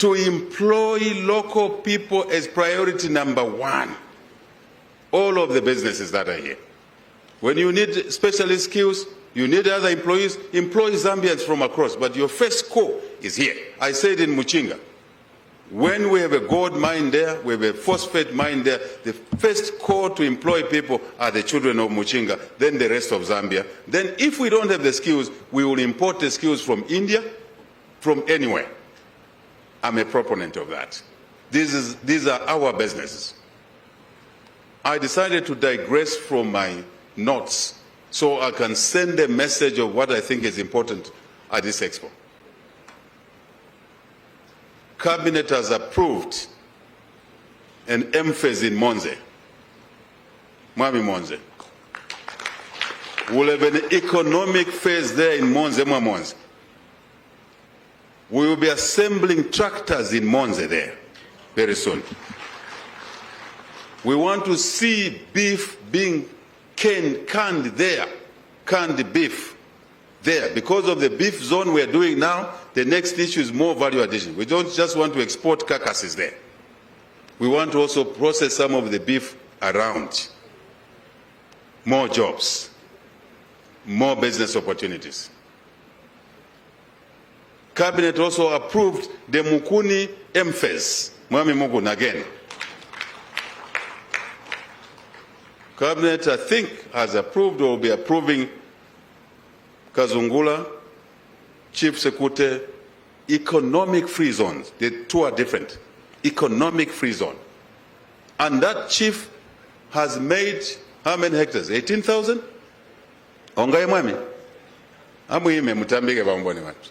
to employ local people as priority number one. All of the businesses that are here. When you need specialist skills, you need other employees, employ Zambians from across, but your first core is here. I said in Muchinga, when we have a gold mine there, we have a phosphate mine there, the first core to employ people are the children of Muchinga, then the rest of Zambia. Then if we don't have the skills, we will import the skills from India, from anywhere. I'm a proponent of that. These are our businesses. I decided to digress from my notes so I can send a message of what I think is important at this Expo. Cabinet has approved an MPhAS in Monze. Mwami Monze. We'll have an economic phase there in Monze, Monze. We will be assembling tractors in Monze there very soon. We want to see beef being canned there, canned beef there. Because of the beef zone we are doing now, the next issue is more value addition. We don't just want to export carcasses there. We want to also process some of the beef around. More jobs, more business opportunities. Cabinet also approved the Mukuni MPhAS, Mwami Mugun again. Cabinet, I think, has approved or will be approving Kazungula, Chief Sekute, economic free zones. The two are different. Economic free zone. And that chief has made how many hectares? 18,000? Ongaye mwami? Amuime mutambike bambone watu.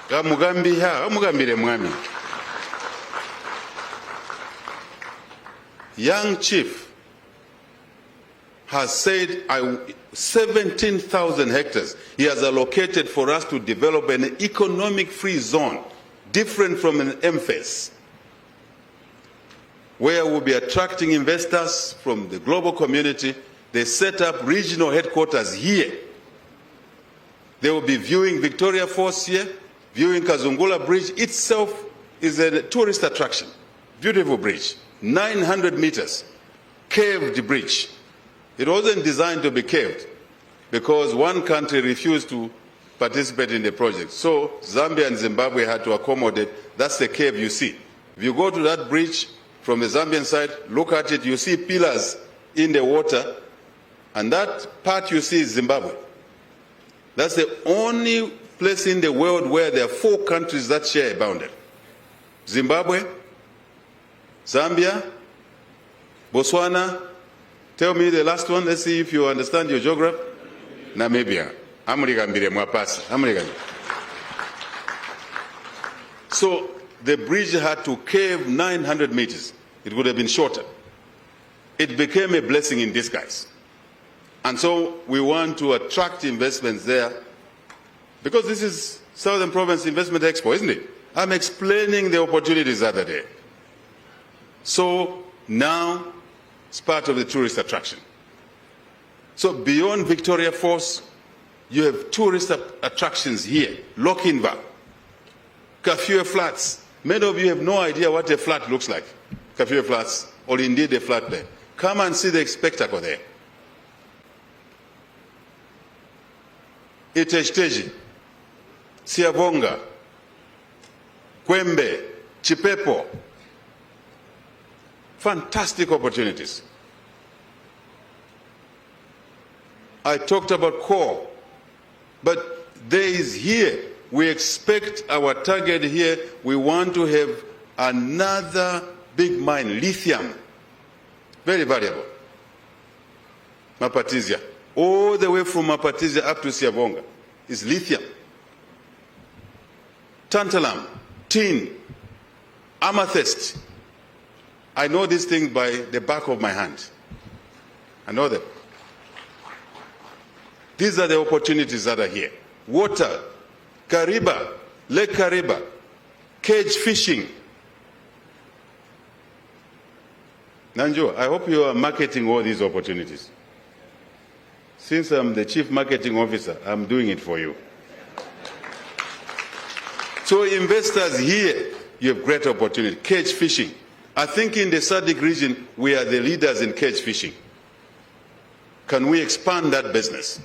Kamugambiha, amugambire mwami. Young chief has said 17,000 hectares he has allocated for us to develop an economic free zone different from an MPhAS, where we'll be attracting investors from the global community. They set up regional headquarters here. They will be viewing Victoria Falls here, viewing Kazungula Bridge itself is a tourist attraction. Beautiful bridge. 900 meters, caved bridge. It wasn't designed to be caved because one country refused to participate in the project. So Zambia and Zimbabwe had to accommodate. That's the cave you see. If you go to that bridge from the Zambian side, look at it, you see pillars in the water, and that part you see is Zimbabwe. That's the only place in the world where there are 4 countries that share a boundary. Zimbabwe, Zambia, Botswana, tell me the last one, let's see if you understand your geography. Namibia. So the bridge had to cave 900 meters. It would have been shorter. It became a blessing in disguise. And so we want to attract investments there because this is Southern Province Investment Expo, isn't it? I'm explaining the opportunities that are there. So now it's part of the tourist attraction. So beyond Victoria Falls, you have tourist attractions here. Lokinva, Kafue Flats. Many of you have no idea what a flat looks like. Kafue Flats, or indeed a flat there. Come and see the spectacle there. Iteshteji, Siavonga, Kwembe, Chipepo. Fantastic opportunities. I talked about core, but there is here. We expect our target here. We want to have another big mine, lithium. Very valuable. Mapatizia. All the way from Mapatizia up to Siavonga is lithium. Tantalum, tin, amethyst. I know these things by the back of my hand. I know them. These are the opportunities that are here. Water, Kariba, Lake Kariba, cage fishing. Nanjo, I hope you are marketing all these opportunities. Since I'm the chief marketing officer, I'm doing it for you. So investors here, you have great opportunity. Cage fishing. I think in the SADC region, we are the leaders in cage fishing. Can we expand that business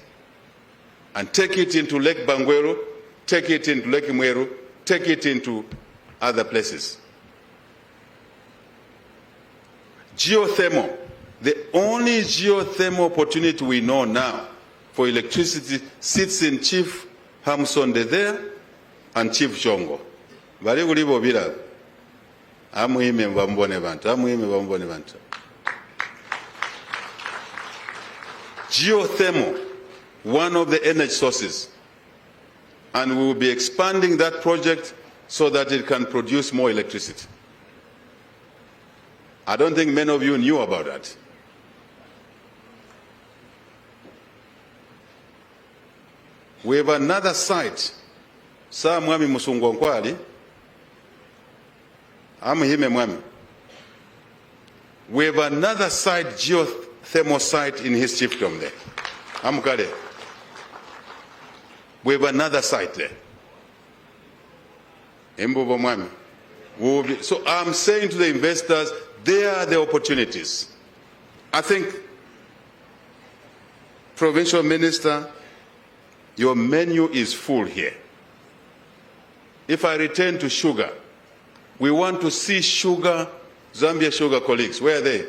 and take it into Lake Bangweru, take it into Lake Mweru, take it into other places? Geothermal. The only geothermal opportunity we know now for electricity sits in Chief Hamsonde there and Chief Jongo. Bali kulibo bila. Amuhime mbambone bantu. Amuhime mbambone bantu. Geothermal, one of the energy sources. And we will be expanding that project so that it can produce more electricity. I don't think many of you knew about that. We have another site. Sa mwami musungo nkwali. Amuhime mwami. We have another site, geothermal site in his chiefdom there. Amukale. We have another site there. Embobo mwami. So I'm saying to the investors, there are the opportunities. I think, Provincial Minister, your menu is full here. If I return to sugar, we want to see sugar, Zambia sugar colleagues. Where are they?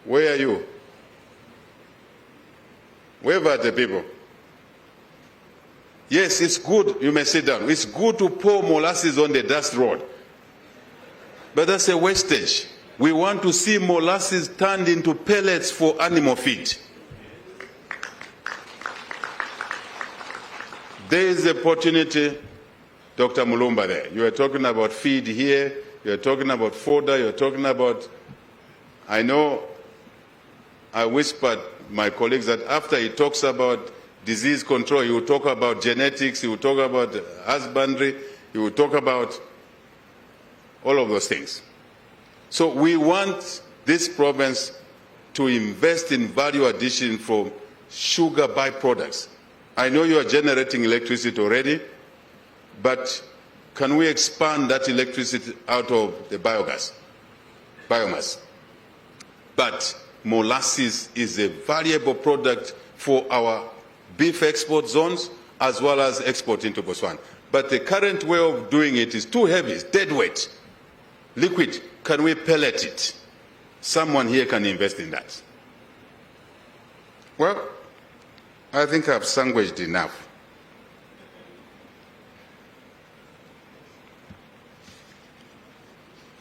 Where are you? Where are the people? Yes, it's good. You may sit down. It's good to pour molasses on the dust road. But that's a wastage. We want to see molasses turned into pellets for animal feed. There is the opportunity, Dr. Mulumba there. You are talking about feed here, you are talking about fodder, you are talking about, I know, I whispered my colleagues that after he talks about disease control, he will talk about genetics, he will talk about husbandry, he will talk about all of those things. So we want this province to invest in value addition from sugar byproducts. I know you are generating electricity already, but can we expand that electricity out of the biomass? But molasses is a valuable product for our beef export zones as well as export into Botswana. But the current way of doing it is too heavy, it's dead weight. Liquid, can we pellet it? Someone here can invest in that. Well, I think I've sandwiched enough.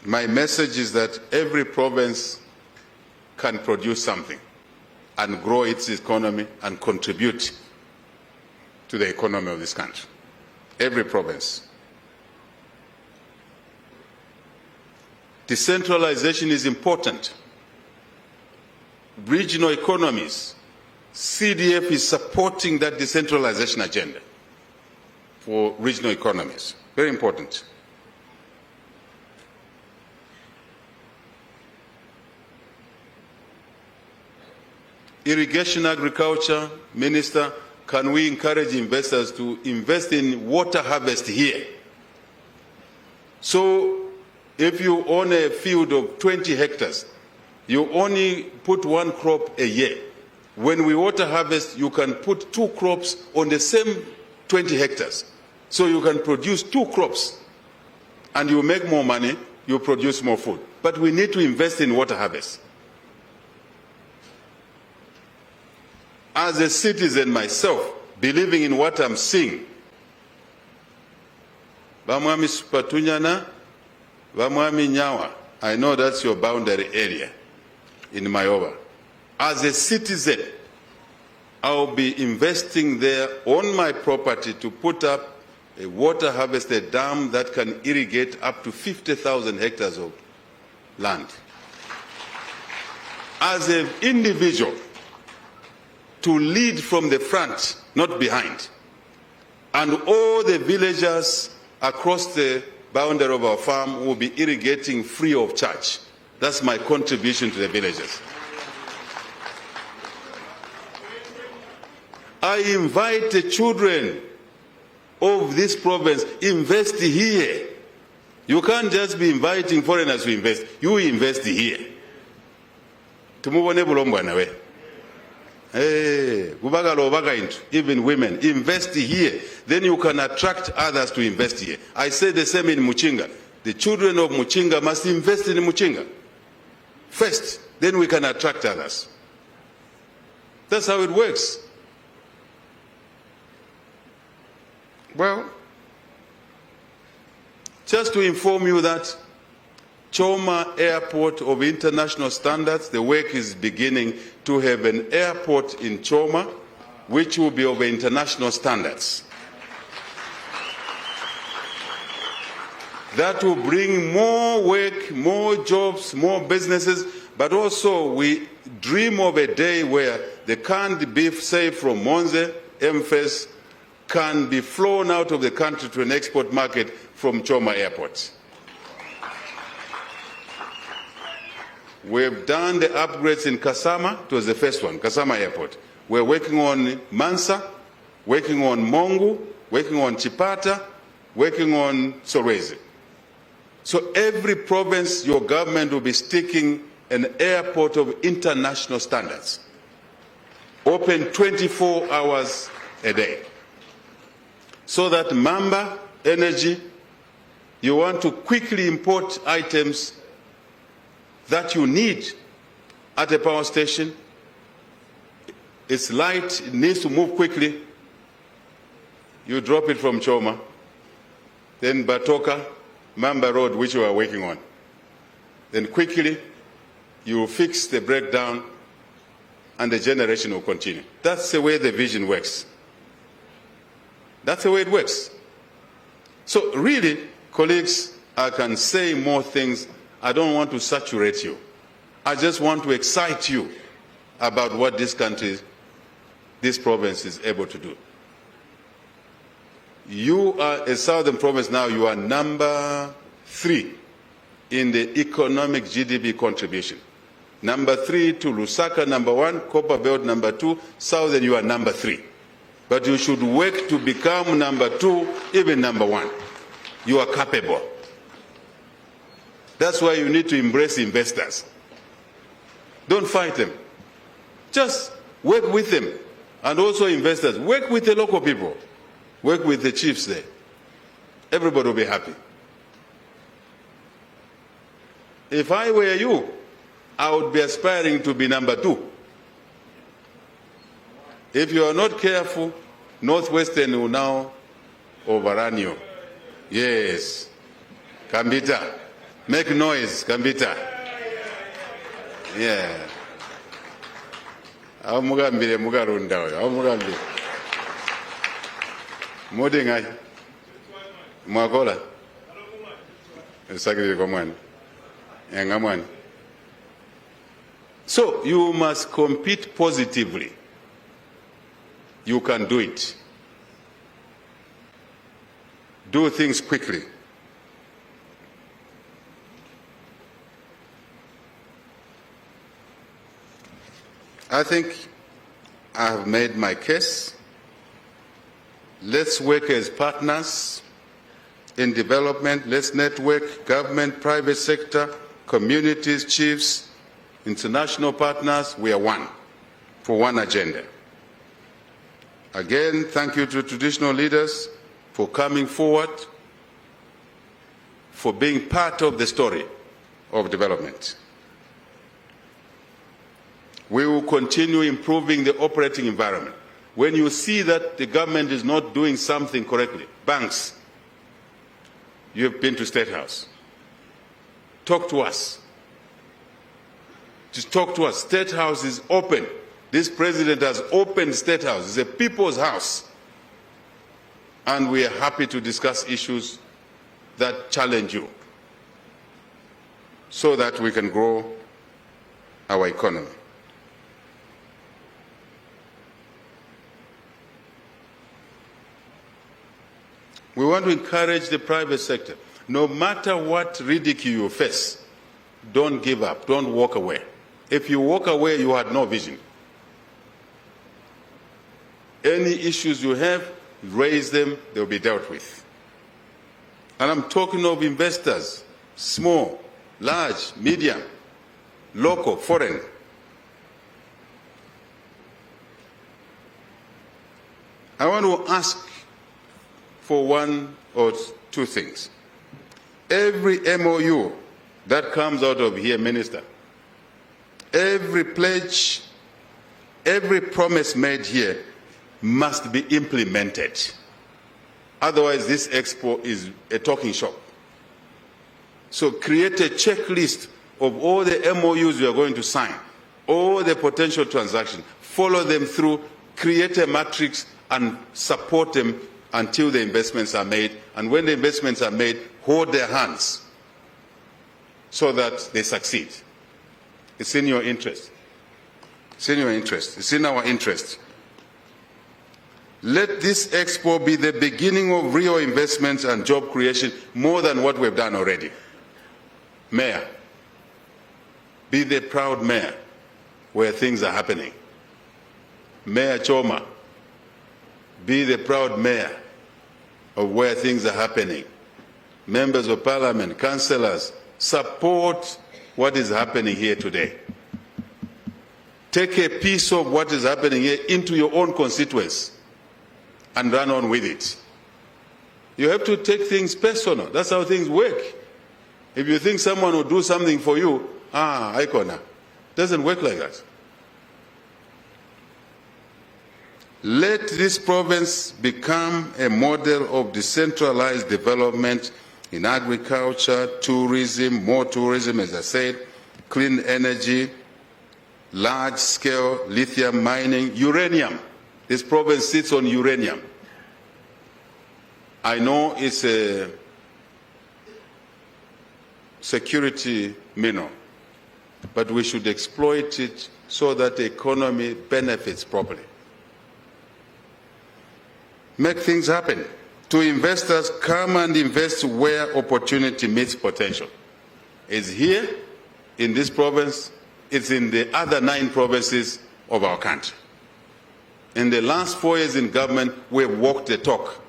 My message is that every province can produce something and grow its economy and contribute to the economy of this country. Every province. Decentralization is important. Regional economies. CDF is supporting that decentralization agenda for regional economies. Very important. Irrigation agriculture, Minister, can we encourage investors to invest in water harvest here? So if you own a field of 20 hectares, you only put one crop a year. When we water harvest, you can put 2 crops on the same 20 hectares. So you can produce 2 crops and you make more money, you produce more food. But we need to invest in water harvest. As a citizen myself, believing in what I'm seeing, Bamwami Spatunyana, Bamwami Nyawa, I know that's your boundary area in Mayowa. As a citizen, I'll be investing there on my property to put up a water harvester dam that can irrigate up to 50,000 hectares of land. As an individual, to lead from the front, not behind. And all the villagers across the boundary of our farm will be irrigating free of charge. That's my contribution to the villagers. I invite the children of this province invest here. You can't just be inviting foreigners to invest. You invest here. Tumubone bulombo nawe. Even women, invest here. Then you can attract others to invest here. I say the same in Muchinga. The children of Muchinga must invest in Muchinga first, then we can attract others. That's how it works. Well, just to inform you that Choma Airport of international standards, the work is beginning to have an airport in Choma, which will be of international standards. That will bring more work, more jobs, more businesses, but also we dream of a day where the canned beef, say from Monze, MFES, can be flown out of the country to an export market from Choma Airport. We've done the upgrades in Kasama. It was the first one, Kasama Airport. We're working on Mansa, working on Mongu, working on Chipata, working on Sorwezi. So every province, your government will be sticking an airport of international standards, open 24 hours a day. So that Mamba Energy, you want to quickly import items that you need at a power station. It's light, it needs to move quickly. You drop it from Choma, then Batoka, Mamba Road, which we are working on. Then quickly, you fix the breakdown and the generation will continue. That's the way the vision works. That's the way it works. So really, colleagues, I can say more things. I don't want to saturate you. I just want to excite you about what this country, this province is able to do. You are a southern province now, you are number 3 in the economic GDP contribution. Number 3 to Lusaka, number 1, Copper Belt, number 2, southern you are number 3. But you should work to become number 2, even number 1. You are capable. That's why you need to embrace investors. Don't fight them. Just work with them. And also investors, work with the local people. Work with the chiefs there. Everybody will be happy. If I were you, I would be aspiring to be number 2. If you are not careful, Northwestern will now overrun you. Yes. Kambita. Make noise, Kambita. Yeah. Mugambire mugarunda oyo. Mugambire. Mode ngai. Mwakola. Esagire kwa mwana. Yanga mwana. So you must compete positively. You can do it. Do things quickly. I think I have made my case. Let's work as partners in development. Let's network, government, private sector, communities, chiefs, international partners. We are one for one agenda. Again, thank you to traditional leaders for coming forward, for being part of the story of development. We will continue improving the operating environment. When you see that the government is not doing something correctly, banks, you have been to State House. Talk to us. Just talk to us. State House is open. This president has opened State House. It's a people's house. And we are happy to discuss issues that challenge you so that we can grow our economy. We want to encourage the private sector. No matter what ridicule you face, don't give up, don't walk away. If you walk away, you had no vision. Any issues you have, raise them, they'll be dealt with. And I'm talking of investors, small, large, medium, local, foreign. I want to ask for one or two things. Every MOU that comes out of here, Minister, every pledge, every promise made here must be implemented. Otherwise, this Expo is a talking shop. So create a checklist of all the MOUs you are going to sign, all the potential transactions, follow them through, create a matrix and support them until the investments are made. And when the investments are made, hold their hands so that they succeed. It's in your interest. It's in your interest. It's in our interest. Let this Expo be the beginning of real investments and job creation more than what we've done already. Mayor, be the proud mayor where things are happening. Mayor Choma, be the proud mayor of where things are happening. Members of Parliament, councillors, support what is happening here today. Take a piece of what is happening here into your own constituents and run on with it. You have to take things personal. That's how things work. If you think someone will do something for you, Icona. Doesn't work like that. Let this province become a model of decentralized development in agriculture, tourism, more tourism, as I said, clean energy, large-scale lithium mining, uranium. This province sits on uranium. I know it's a security mineral, but we should exploit it so that the economy benefits properly. Make things happen. To investors, come and invest where opportunity meets potential. It's here, in this province, it's in the other 9 provinces of our country. In the last 4 years in government, we've walked the talk.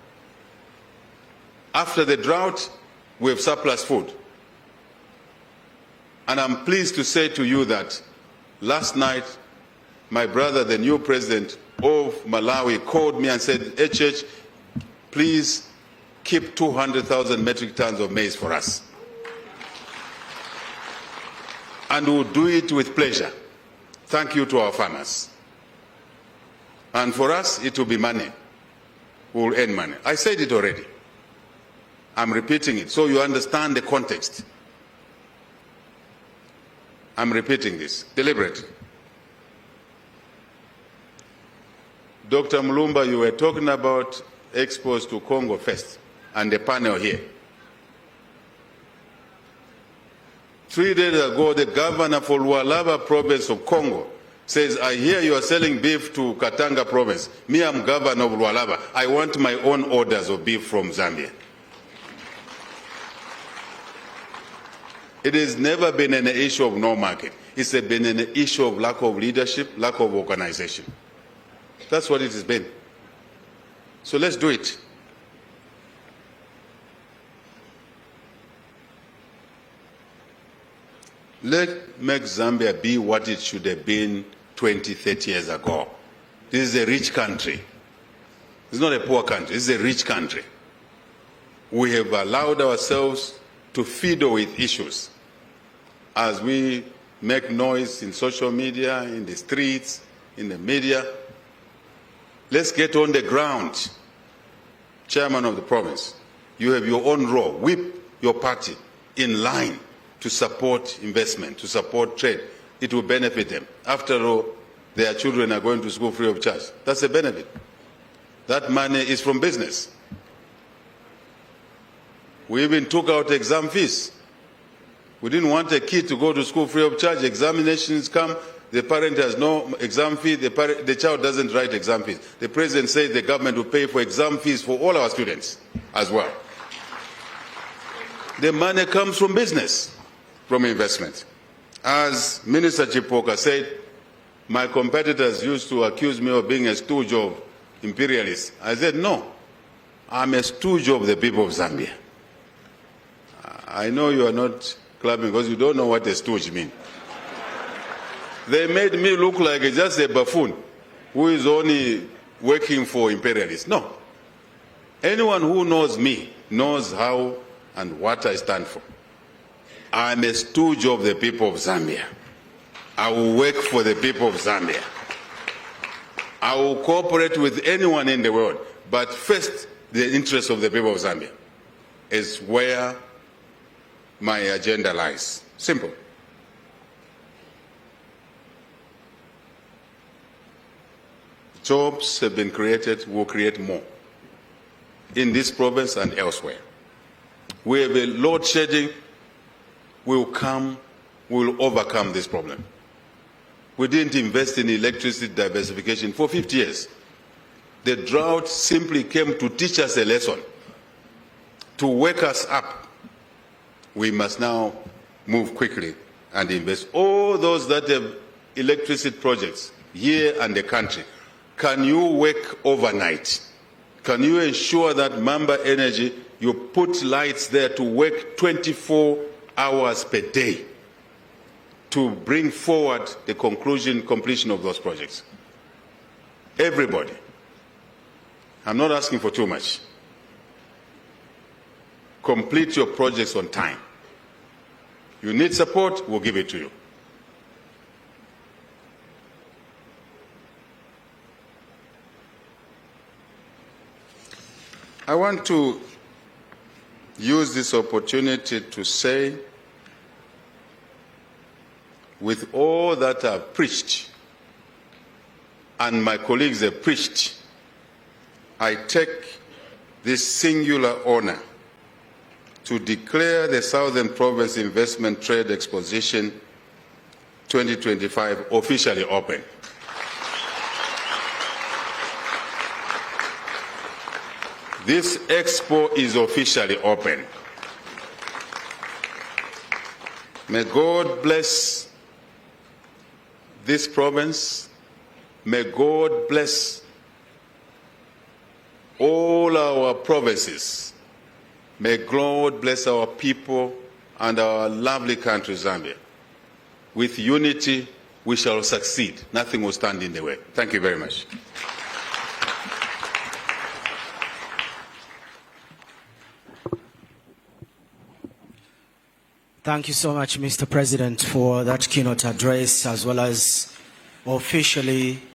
After the drought, we have surplus food. And I'm pleased to say to you that last night, my brother, the new president of Malawi, called me and said, HH, please keep 200,000 metric tons of maize for us. And we'll do it with pleasure. Thank you to our farmers. And for us, it will be money. We'll earn money. I said it already. I'm repeating it so you understand the context. I'm repeating this deliberately. Dr. Mulumba, you were talking about Expos to Congo first and the panel here. 3 days ago, the governor for Lualaba province of Congo says, I hear you are selling beef to Katanga province. Me, I'm governor of Lualaba. I want my own orders of beef from Zambia. It has never been an issue of no market. It's been an issue of lack of leadership, lack of organization. That's what it has been. So let's do it. Let's make Zambia be what it should have been 20, 30 years ago. This is a rich country. It's not a poor country. It's a rich country. We have allowed ourselves to fiddle with issues as we make noise in social media, in the streets, in the media. Let's get on the ground. Chairman of the province, you have your own role. Whip your party in line to support investment, to support trade. It will benefit them. After all, their children are going to school free of charge. That's a benefit. That money is from business. We even took out exam fees. We didn't want a kid to go to school free of charge. Examinations come, the parent has no exam fee, the child doesn't write exam fees. The president says the government will pay for exam fees for all our students as well. The money comes from business, from investment. As Minister Chipoka said, my competitors used to accuse me of being a stooge of imperialists. I said, no, I'm a stooge of the people of Zambia. I know you are not clapping because you don't know what a stooge means. They made me look like just a buffoon who is only working for imperialists. No. Anyone who knows me knows how and what I stand for. I'm a stooge of the people of Zambia. I will work for the people of Zambia. I will cooperate with anyone in the world, but first, the interest of the people of Zambia is where my agenda lies. Simple. Jobs have been created, we'll create more in this province and elsewhere. We have a load shedding, we'll overcome this problem. We didn't invest in electricity diversification for 50 years. The drought simply came to teach us a lesson, to wake us up. We must now move quickly and invest. All those that have electricity projects here and the country, can you work overnight? Can you ensure that Mamba Energy, you put lights there to work 24 hours per day to bring forward the completion of those projects? Everybody. I'm not asking for too much. Complete your projects on time. You need support, we'll give it to you. I want to use this opportunity to say, with all that I've preached, and my colleagues have preached, I take this singular honor to declare the Southern Province Investment Trade Exposition 2025 officially open. This Expo is officially open. May God bless this province. May God bless all our provinces. May God bless our people and our lovely country, Zambia. With unity, we shall succeed. Nothing will stand in the way. Thank you very much. Thank you so much, Mr. President, for that keynote address, as well as officially